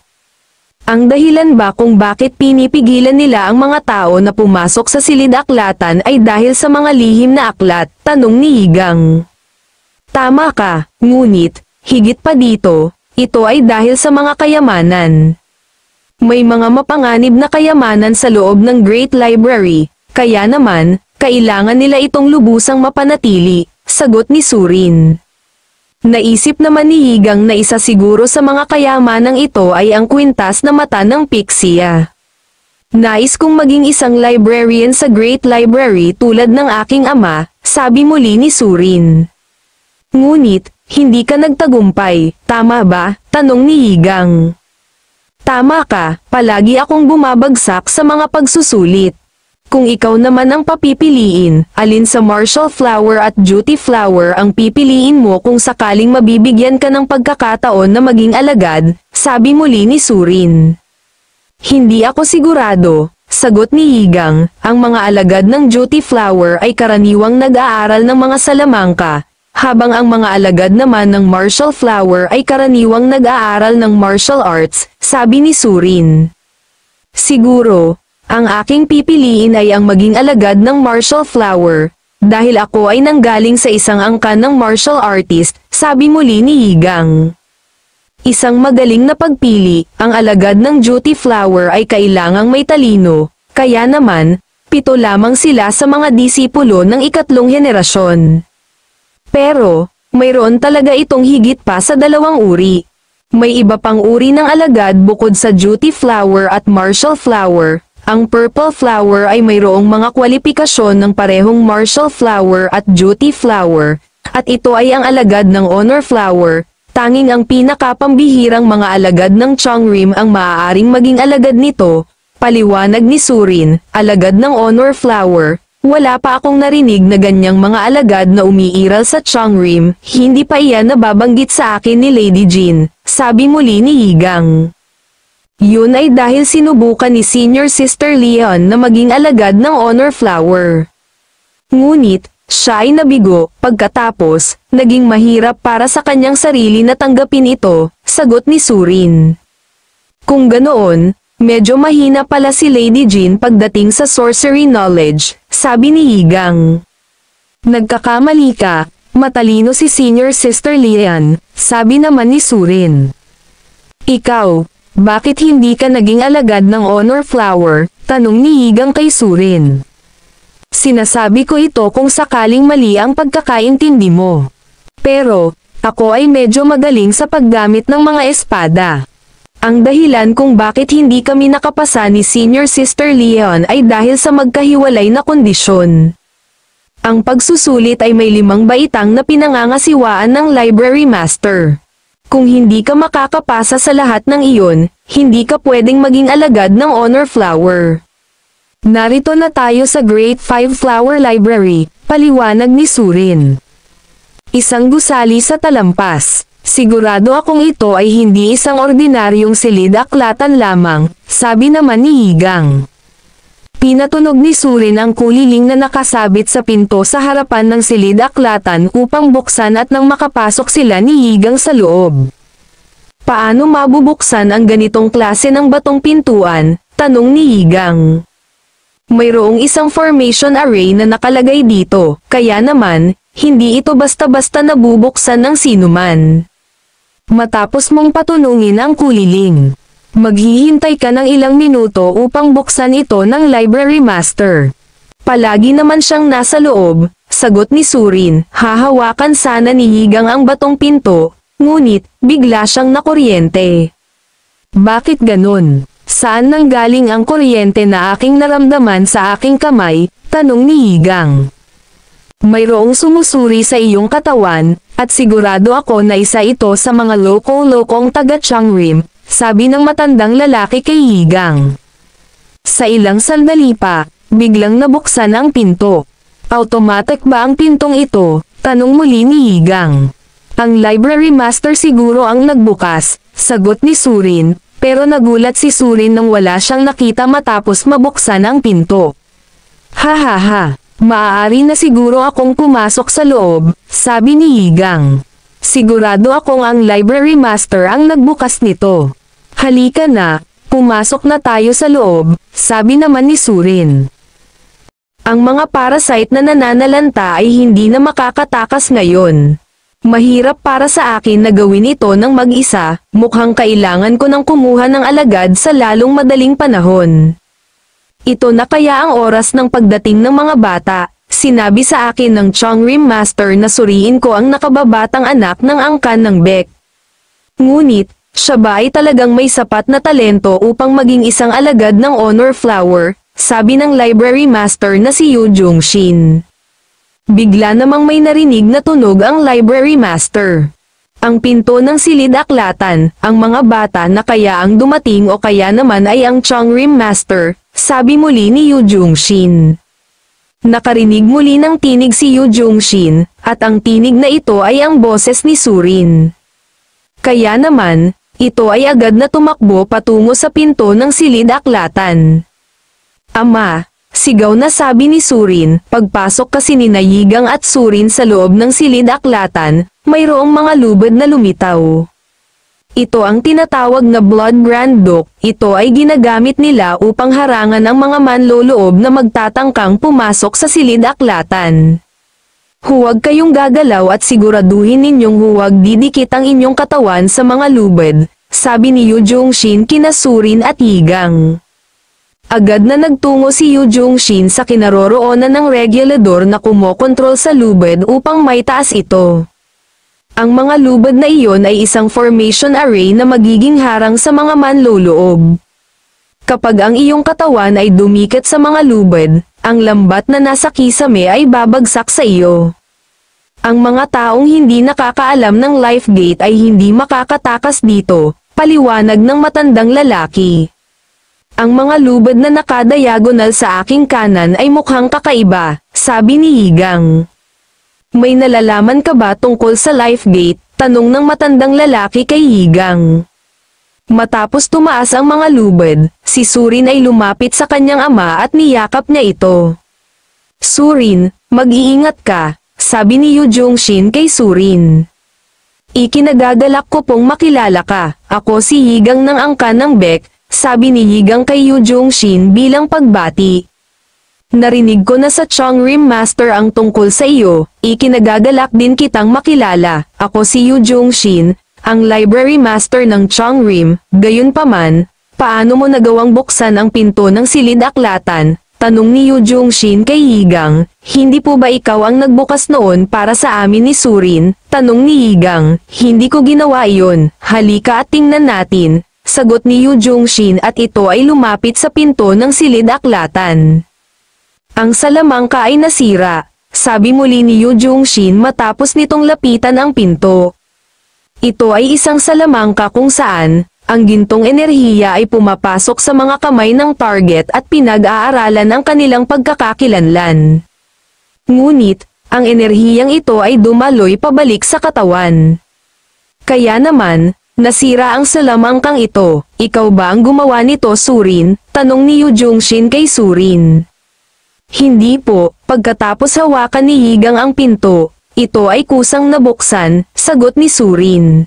Ang dahilan ba kung bakit pinipigilan nila ang mga tao na pumasok sa silid-aklatan ay dahil sa mga lihim na aklat, tanong ni Yigang. Tama ka, ngunit, higit pa dito, ito ay dahil sa mga kayamanan. May mga mapanganib na kayamanan sa loob ng Great Library, kaya naman, kailangan nila itong lubusang mapanatili, sagot ni Surin. Naisip naman ni Yigang na isa siguro sa mga kayamanang ito ay ang kwintas na mata ng Pixia. Nais kong maging isang librarian sa Great Library tulad ng aking ama, sabi muli ni Surin. Ngunit, hindi ka nagtagumpay, tama ba? Tanong ni Yigang. Tama ka, palagi akong bumabagsak sa mga pagsusulit. Kung ikaw naman ang papipiliin, alin sa Martial Flower at Duty Flower ang pipiliin mo kung sakaling mabibigyan ka ng pagkakataon na maging alagad, sabi muli ni Surin. Hindi ako sigurado, sagot ni Yigang, ang mga alagad ng Duty Flower ay karaniwang nag-aaral ng mga salamangka, habang ang mga alagad naman ng Martial Flower ay karaniwang nag-aaral ng martial arts, sabi ni Surin. Siguro, ang aking pipiliin ay ang maging alagad ng Martial Flower, dahil ako ay nanggaling sa isang angkan ng martial artist, sabi muli ni Yigang. Isang magaling na pagpili, ang alagad ng Duty Flower ay kailangang may talino, kaya naman, 7 lamang sila sa mga disipulo ng ikatlong henerasyon. Pero, mayroon talaga itong higit pa sa 2 uri. May iba pang uri ng alagad bukod sa Duty Flower at Martial Flower. Ang Purple Flower ay mayroong mga kwalifikasyon ng parehong Martial Flower at Duty Flower, at ito ay ang alagad ng Honor Flower. Tanging ang pinakapambihirang mga alagad ng Changrim ang maaaring maging alagad nito, paliwanag ni Surin, alagad ng Honor Flower. Wala pa akong narinig na ganyang mga alagad na umiiral sa Changrim, hindi pa iyan nababanggit sa akin ni Lady Jean, sabi muli ni Yigang. Yun ay dahil sinubukan ni Senior Sister Leon na maging alagad ng Honor Flower. Ngunit, siya ay nabigo, pagkatapos, naging mahirap para sa kanyang sarili na tanggapin ito, sagot ni Surin. Kung ganoon, medyo mahina pala si Lady Jean pagdating sa sorcery knowledge, sabi ni Yigang. Nagkakamali ka, matalino si Senior Sister Leon, sabi naman ni Surin. Ikaw, bakit hindi ka naging alagad ng Honor Flower? Tanong ni Yigang kay Surin. Sinasabi ko ito kung sakaling mali ang pagkakaintindi mo. Pero, ako ay medyo magaling sa paggamit ng mga espada. Ang dahilan kung bakit hindi kami nakapasa ni Senior Sister Leon ay dahil sa magkahiwalay na kondisyon. Ang pagsusulit ay may 5 baitang na pinangangasiwaan ng Library Master. Kung hindi ka makakapasa sa lahat ng iyon, hindi ka pwedeng maging alagad ng Honor Flower. Narito na tayo sa Great Five Flower Library, paliwanag ni Surin. Isang gusali sa talampas. Sigurado akong ito ay hindi isang ordinaryong silid-aklatan lamang, sabi naman ni Yigang. Pinatunog ni Surin ang kuliling na nakasabit sa pinto sa harapan ng silid-aklatan upang buksan at nang makapasok sila ni Yigang sa loob. Paano mabubuksan ang ganitong klase ng batong pintuan? Tanong ni Yigang. Mayroong isang formation array na nakalagay dito, kaya naman, hindi ito basta-basta nabubuksan ng sinuman. Matapos mong patunungin ang kuliling, maghihintay ka ng ilang minuto upang buksan ito ng Library Master. Palagi naman siyang nasa loob, sagot ni Surin. Hahawakan sana ni Yigang ang batong pinto, ngunit, bigla siyang nakuryente. Bakit ganun? Saan nanggaling ang kuryente na aking naramdaman sa aking kamay? Tanong ni Yigang. Mayroong sumusuri sa iyong katawan, at sigurado ako na isa ito sa mga loko-lokong taga Changrim, sabi ng matandang lalaki kay Yigang. Sa ilang sandali pa, biglang nabuksan ang pinto. Automatic ba ang pintong ito? Tanong muli ni Yigang. Ang library master siguro ang nagbukas, sagot ni Surin, pero nagulat si Surin nang wala siyang nakita matapos mabuksan ang pinto. Hahaha, maaari na siguro akong pumasok sa loob, sabi ni Yigang. Sigurado akong ang library master ang nagbukas nito. Halika na, pumasok na tayo sa loob, sabi naman ni Surin. Ang mga parasite na nananalanta ay hindi na makakatakas ngayon. Mahirap para sa akin na gawin ito ng mag-isa, mukhang kailangan ko nang kumuha ng alagad sa lalong madaling panahon. Ito na kaya ang oras ng pagdating ng mga bata, sinabi sa akin ng Changrim Master na suriin ko ang nakababatang anak ng angkan ng Beck. Ngunit, siya ba ay talagang may sapat na talento upang maging isang alagad ng Honor Flower, sabi ng library master na si Yu Jongshin. Bigla namang may narinig na tunog ang library master. Ang pinto ng silid-aklatan, ang mga bata na kaya ang dumating o kaya naman ay ang Changrim Master, sabi muli ni Yu Jongshin. Nakarinig muli ng tinig si Yu Jongshin, at ang tinig na ito ay ang boses ni Surin. Kaya naman, ito ay agad na tumakbo patungo sa pinto ng silid-aklatan. Ama! Sigaw na sabi ni Surin, pagpasok kasi ni Yigang at Surin sa loob ng silid-aklatan, mayroong mga lubid na lumitaw. Ito ang tinatawag na Blood Grand Duke, ito ay ginagamit nila upang harangan ang mga manloloob na magtatangkang pumasok sa silid-aklatan. Huwag kayong gagalaw at siguraduhin ninyong huwag didikit ang inyong katawan sa mga lubid, sabi ni Yu Jongshin kina Surin at Yigang. Agad na nagtungo si Yu Jongshin sa kinaroroonan ng regulador na kumokontrol sa lubid upang maitaas ito. Ang mga lubid na iyon ay isang formation array na magiging harang sa mga manloloob. Kapag ang iyong katawan ay dumikit sa mga lubid, ang lambat na nasa kisame ay babagsak sa iyo. Ang mga taong hindi nakakaalam ng life gate ay hindi makakatakas dito, paliwanag ng matandang lalaki. Ang mga lubid na nakadiagonal sa aking kanan ay mukhang kakaiba, sabi ni Yigang. May nalalaman ka ba tungkol sa life gate? Tanong ng matandang lalaki kay Yigang. Matapos tumaas ang mga lubid, si Surin ay lumapit sa kanyang ama at niyakap niya ito. Surin, mag-iingat ka, sabi ni Yu Jongshin kay Surin. Ikinagagalak ko pong makilala ka, ako si Yigang ng angkan ng Beck, sabi ni Yigang kay Yu Jongshin bilang pagbati. Narinig ko na sa Changrim Master ang tungkol sa iyo, ikinagagalak din kitang makilala, ako si Yu Jongshin, ang library master ng Changrim, gayunpaman, paano mo nagawang buksan ang pinto ng silid-aklatan? Tanong ni Yu Jongshin kay Yigang, hindi po ba ikaw ang nagbukas noon para sa amin ni Surin? Tanong ni Yigang, hindi ko ginawa iyon, halika at tingnan natin. Sagot ni Yu Jongshin at ito ay lumapit sa pinto ng silid-aklatan. Ang salamangka ay nasira, sabi muli ni Yu Jongshin matapos nitong lapitan ang pinto. Ito ay isang salamangka kung saan, ang gintong enerhiya ay pumapasok sa mga kamay ng target at pinag-aaralan ang kanilang pagkakakilanlan. Ngunit, ang enerhiyang ito ay dumaloy pabalik sa katawan. Kaya naman, nasira ang salamangkang ito. Ikaw ba ang gumawa nito, Surin? Tanong ni Yu Jongshin kay Surin. Hindi po, pagkatapos hawakan ni Yigang ang pinto, ito ay kusang nabuksan, sagot ni Surin.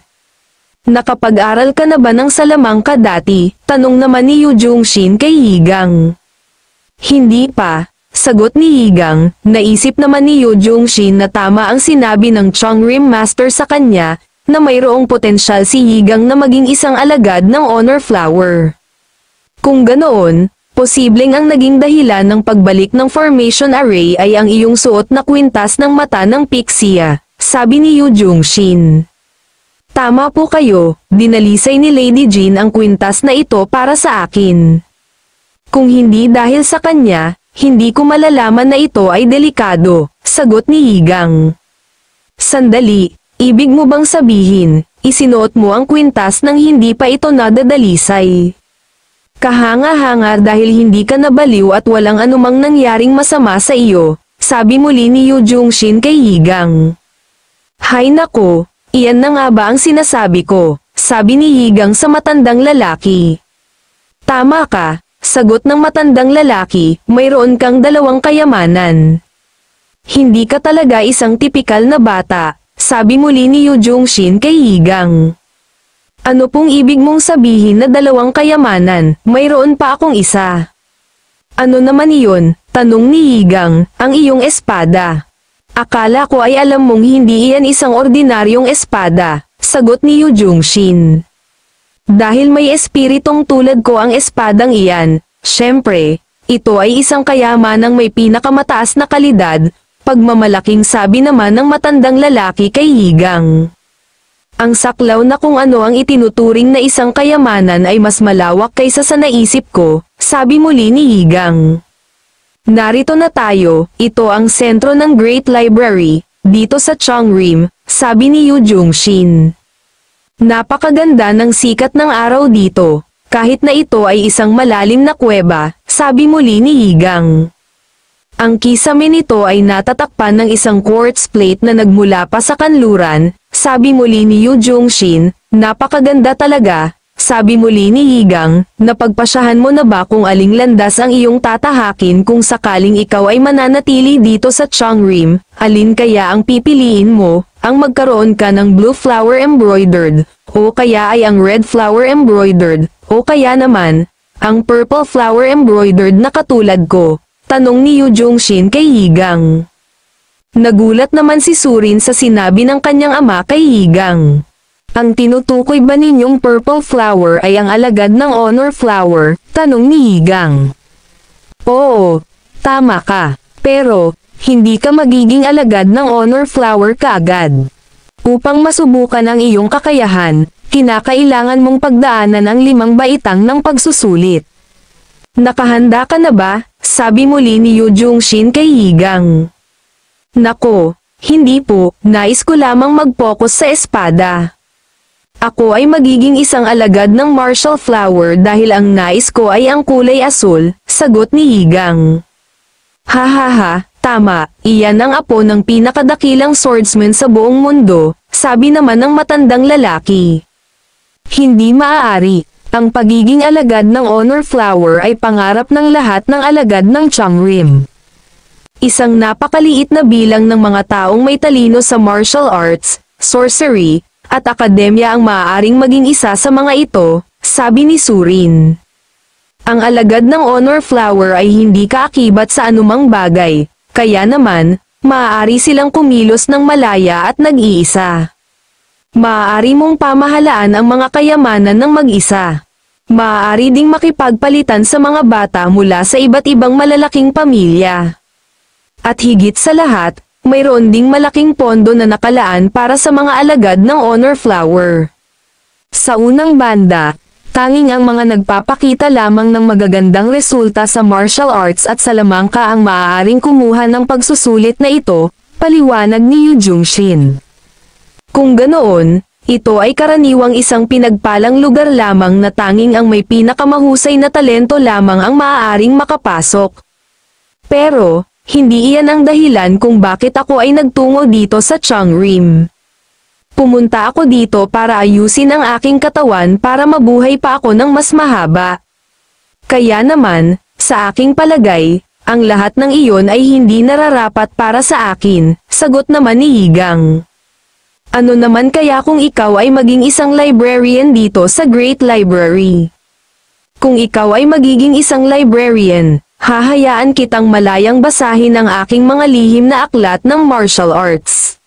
Nakapag-aral ka na ba ng salamangka dati? Tanong naman ni Yu Jongshin kay Yigang. Hindi pa, sagot ni Yigang. Naisip naman ni Yu Jongshin na tama ang sinabi ng Changrim Master sa kanya, na mayroong potensyal si Yigang na maging isang alagad ng Honor Flower. Kung ganoon, Posibleng ang naging dahilan ng pagbalik ng formation array ay ang iyong suot na kwintas ng mata ng Pixia, sabi ni Yu Jungshin. Tama po kayo, dinalisay ni Lady Jean ang kwintas na ito para sa akin. Kung hindi dahil sa kanya, hindi ko malalaman na ito ay delikado, sagot ni Yigang. Sandali, ibig mo bang sabihin, isinuot mo ang kwintas nang hindi pa ito nadadalisay? Kahanga-hanga dahil hindi ka nabaliw at walang anumang nangyaring masama sa iyo, sabi muli ni Yu Jungshin kay Yigang. Hay nako, iyan na nga ba ang sinasabi ko, sabi ni Yigang sa matandang lalaki. Tama ka, sagot ng matandang lalaki, mayroon kang dalawang kayamanan. Hindi ka talaga isang tipikal na bata, sabi muli ni Yu Jungshin kay Yigang. Ano pong ibig mong sabihin na dalawang kayamanan, mayroon pa akong isa. Ano naman iyon, tanong ni Yigang, ang iyong espada. Akala ko ay alam mong hindi iyan isang ordinaryong espada, sagot ni Yu Jungshin. Dahil may espiritong tulad ko ang espadang iyan, syempre, ito ay isang kayamanang may pinakamataas na kalidad, pagmamalaking sabi naman ng matandang lalaki kay Yigang. Ang saklaw na kung ano ang itinuturing na isang kayamanan ay mas malawak kaysa sa naisip ko, sabi muli ni Yigang. Narito na tayo, ito ang sentro ng Great Library, dito sa Chongrim, sabi ni Yu Jungshin. Napakaganda ng sikat ng araw dito, kahit na ito ay isang malalim na kuweba, sabi muli ni Yigang. Ang kisame nito ay natatakpan ng isang quartz plate na nagmula pa sa kanluran, sabi muli ni Yu Jungshin, napakaganda talaga, sabi muli ni Yigang, napagpasyahan mo na ba kung aling landas ang iyong tatahakin kung sakaling ikaw ay mananatili dito sa Chongrim, alin kaya ang pipiliin mo, ang magkaroon ka ng blue flower embroidered, o kaya ay ang red flower embroidered, o kaya naman, ang purple flower embroidered na katulad ko. Tanong ni Yu Jungshin kay Yigang. Nagulat naman si Surin sa sinabi ng kanyang ama kay Yigang. Ang tinutukoy ba ninyong purple flower ay ang alagad ng honor flower? Tanong ni Yigang. Oo, tama ka. Pero, hindi ka magiging alagad ng honor flower kaagad. Upang masubukan ang iyong kakayahan, kinakailangan mong pagdaanan ang 5 baitang ng pagsusulit. Nakahanda ka na ba? Sabi muli ni Yu Jungshin kay Yigang. Nako, hindi po, nais ko lamang mag-focus sa espada. Ako ay magiging isang alagad ng martial flower dahil ang nais ko ay ang kulay asul, sagot ni Yigang. Hahaha, tama, iyan ang apo ng pinakadakilang swordsman sa buong mundo, sabi naman ng matandang lalaki. Hindi maaari. Ang pagiging alagad ng honor flower ay pangarap ng lahat ng alagad ng Chongrim. Isang napakaliit na bilang ng mga taong may talino sa martial arts, sorcery, at akademya ang maaaring maging isa sa mga ito, sabi ni Surin. Ang alagad ng honor flower ay hindi kaakibat sa anumang bagay, kaya naman, maaari silang kumilos ng malaya at nag-iisa. Maaari mong pamahalaan ang mga kayamanan ng mag-isa. Maaari ding makipagpalitan sa mga bata mula sa iba't ibang malalaking pamilya. At higit sa lahat, mayroon ding malaking pondo na nakalaan para sa mga alagad ng honor flower. Sa unang banda, tanging ang mga nagpapakita lamang ng magagandang resulta sa martial arts at salamangka ang maaaring kumuha ng pagsusulit na ito, paliwanag ni Yu Jungshin. Kung ganoon, ito ay karaniwang isang pinagpalang lugar lamang na tanging ang may pinakamahusay na talento lamang ang maaaring makapasok. Pero, hindi iyan ang dahilan kung bakit ako ay nagtungo dito sa Chongrim. Pumunta ako dito para ayusin ang aking katawan para mabuhay pa ako ng mas mahaba. Kaya naman, sa aking palagay, ang lahat ng iyon ay hindi nararapat para sa akin, sagot naman ni Yigang. Ano naman kaya kung ikaw ay maging isang librarian dito sa Great Library? Kung ikaw ay magiging isang librarian, hahayaan kitang malayang basahin ang aking mga lihim na aklat ng martial arts.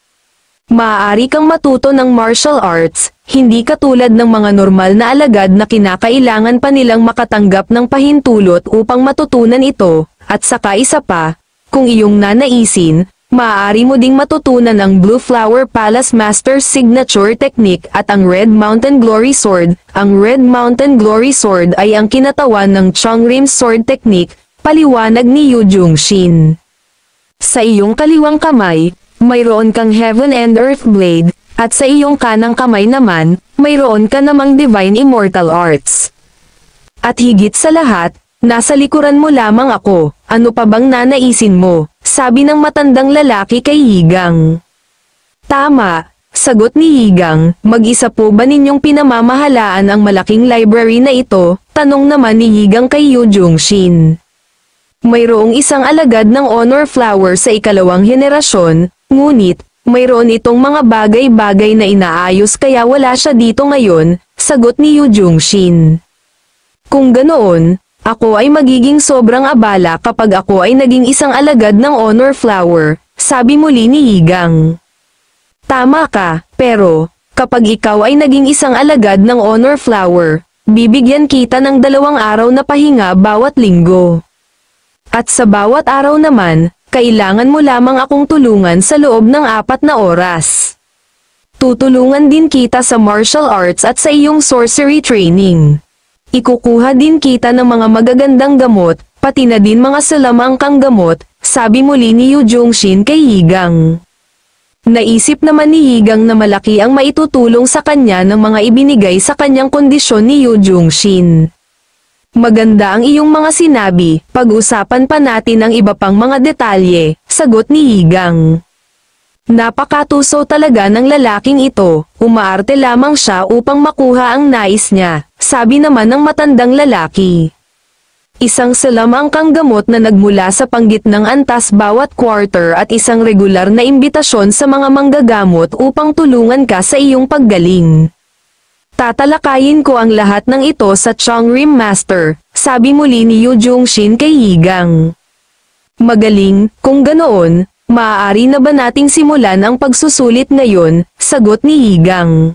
Maaari kang matuto ng martial arts, hindi katulad ng mga normal na alagad na kinakailangan pa nilang makatanggap ng pahintulot upang matutunan ito, at saka isa pa, kung iyong nanaisin, maaari mo ding matutunan ang Blue Flower Palace Master's Signature Technique at ang Red Mountain Glory Sword. Ang Red Mountain Glory Sword ay ang kinatawan ng Chongrim Sword Technique, paliwanag ni Yu Jungshin. Sa iyong kaliwang kamay, mayroon kang Heaven and Earth Blade, at sa iyong kanang kamay naman, mayroon ka namang Divine Immortal Arts. At higit sa lahat, nasa likuran mo lamang ako, ano pa bang nanaisin mo? Sabi ng matandang lalaki kay Yigang. Tama, sagot ni Yigang, mag-isa po ba ninyong pinamamahalaan ang malaking library na ito? Tanong naman ni Yigang kay Yu Jungshin. Mayroong isang alagad ng Honor Flower sa ikalawang henerasyon, ngunit, mayroon itong mga bagay-bagay na inaayos kaya wala siya dito ngayon, sagot ni Yu Jungshin. Kung ganoon, ako ay magiging sobrang abala kapag ako ay naging isang alagad ng Honor Flower, sabi muli ni Yigang. Tama ka, pero, kapag ikaw ay naging isang alagad ng Honor Flower, bibigyan kita ng 2 araw na pahinga bawat linggo. At sa bawat araw naman, kailangan mo lamang akong tulungan sa loob ng 4 na oras. Tutulungan din kita sa martial arts at sa iyong sorcery training. Ikukuha din kita ng mga magagandang gamot, pati na din mga salamangkang gamot, sabi muli ni Yu Jungshin kay Yigang. Naisip naman ni Yigang na malaki ang maitutulong sa kanya ng mga ibinigay sa kanyang kondisyon ni Yu Jungshin. Maganda ang iyong mga sinabi, pag-usapan pa natin ang iba pang mga detalye, sagot ni Yigang. Napakatuso talaga ng lalaking ito, umaarte lamang siya upang makuha ang nais niya, sabi naman ng matandang lalaki. Isang salamangkang gamot na nagmula sa panggitnang antas bawat quarter at isang regular na imbitasyon sa mga manggagamot upang tulungan ka sa iyong paggaling. Tatalakayin ko ang lahat ng ito sa Chongrim Master, sabi muli ni Yu Jungshin kay Yigang. Magaling, kung ganoon, maaari na ba nating simulan ang pagsusulit ngayon, sagot ni Yigang.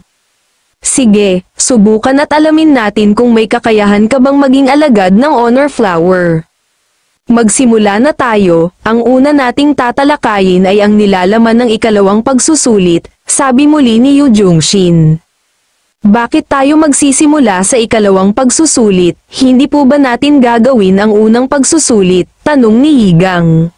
Sige, subukan at alamin natin kung may kakayahan ka bang maging alagad ng Honor Flower. Magsimula na tayo, ang una nating tatalakayin ay ang nilalaman ng ikalawang pagsusulit, sabi muli ni Yu Jungshin. Bakit tayo magsisimula sa ikalawang pagsusulit, hindi po ba natin gagawin ang unang pagsusulit, tanong ni Yigang.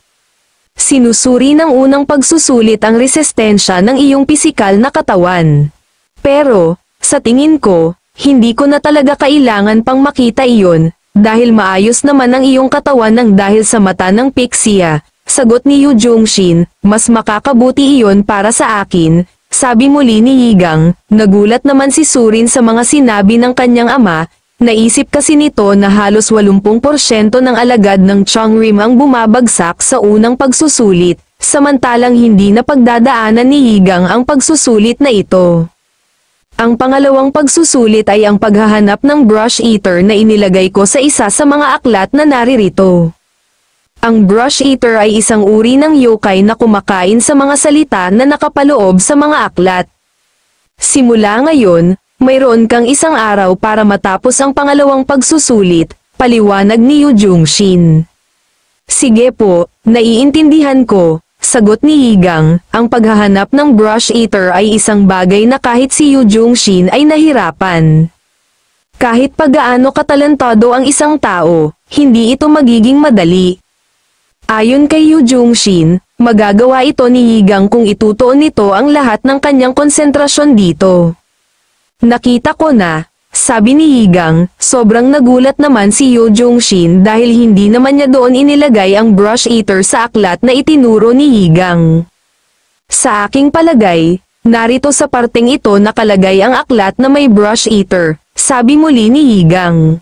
Sinusuri ng unang pagsusulit ang resistensya ng iyong pisikal na katawan. Pero, sa tingin ko, hindi ko na talaga kailangan pang makita iyon, dahil maayos naman ang iyong katawan ng dahil sa mata ng Pixia, sagot ni Yu Jungshin, mas makakabuti iyon para sa akin. Sabi muli ni Yigang, nagulat naman si Surin sa mga sinabi ng kanyang ama, naisip kasi nito na halos 80% ng alagad ng Chongrim ang bumabagsak sa unang pagsusulit, samantalang hindi na pagdadaanan ni Yigang ang pagsusulit na ito. Ang pangalawang pagsusulit ay ang paghahanap ng Brush Eater na inilagay ko sa isa sa mga aklat na naririto. Ang Brush Eater ay isang uri ng yokai na kumakain sa mga salita na nakapaloob sa mga aklat. Simula ngayon, mayroon kang 1 araw para matapos ang pangalawang pagsusulit, paliwanag ni Yu Jungshin. Sige po, naiintindihan ko, sagot ni Yigang, ang paghahanap ng Brush Eater ay isang bagay na kahit si Yu Jungshin ay nahirapan. Kahit pagaano katalentado ang isang tao, hindi ito magiging madali. Ayon kay Yu Jungshin, magagawa ito ni Yigang kung itutuon nito ang lahat ng kanyang konsentrasyon dito. Nakita ko na, sabi ni Yigang, sobrang nagulat naman si Yu Jungshin dahil hindi naman niya doon inilagay ang Brush Eater sa aklat na itinuro ni Yigang. Sa aking palagay, narito sa parteng ito nakalagay ang aklat na may Brush Eater, sabi muli ni Yigang.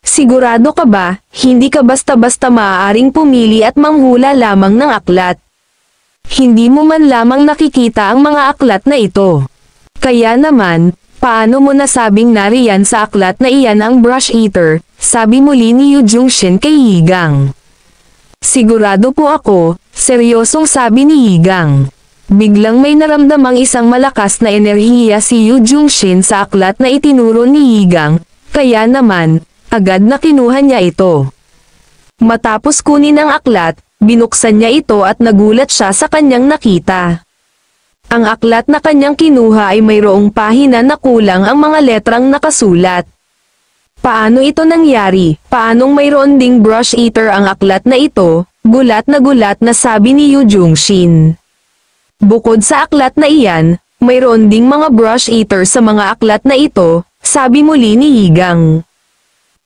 Sigurado ka ba, hindi ka basta-basta maaaring pumili at manghula lamang ng aklat? Hindi mo man lamang nakikita ang mga aklat na ito. Kaya naman, paano mo nasabing nariyan sa aklat na iyan ang Brush Eater, sabi muli ni Yu Jungshin kay Yigang. Sigurado po ako, seryosong sabi ni Yigang. biglang may naramdamang isang malakas na enerhiya si Yu Jungshin sa aklat na itinuro ni Yigang, kaya naman, agad na kinuha niya ito. Matapos kunin ang aklat, binuksan niya ito at nagulat siya sa kanyang nakita. Ang aklat na kanyang kinuha ay mayroong pahina na kulang ang mga letrang nakasulat. Paano ito nangyari? Paanong mayroon ding brush eater ang aklat na ito? Gulat na sabi ni Yu Jungshin. Bukod sa aklat na iyan, mayroon ding mga brush eater sa mga aklat na ito, sabi muli ni Yigang.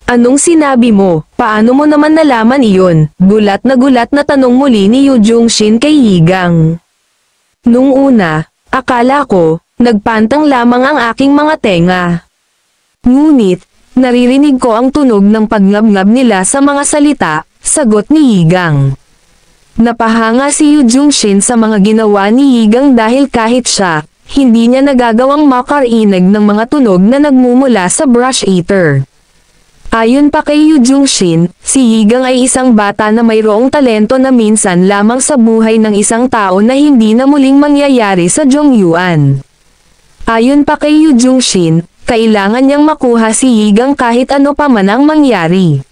Anong sinabi mo? Paano mo naman nalaman iyon? Gulat na tanong muli ni Yu Jungshin kay Yigang. Nung una, akala ko, nagpantang lamang ang aking mga tenga. Ngunit, naririnig ko ang tunog ng pagngabngab nila sa mga salita, sagot ni Yigang. Napahanga si Yu Jungshin sa mga ginawa ni Yigang dahil kahit siya, hindi niya nagagawang makarinig ng mga tunog na nagmumula sa brush eater. Ayon pa kay Yu Jungshin, si Yigang ay isang bata na mayroong talento na minsan lamang sa buhay ng isang tao na hindi na muling mangyayari sa Zhongyuan. Ayon pa kay Yu Jungshin, kailangan niyang makuha si Yigang kahit ano pa man ang mangyari.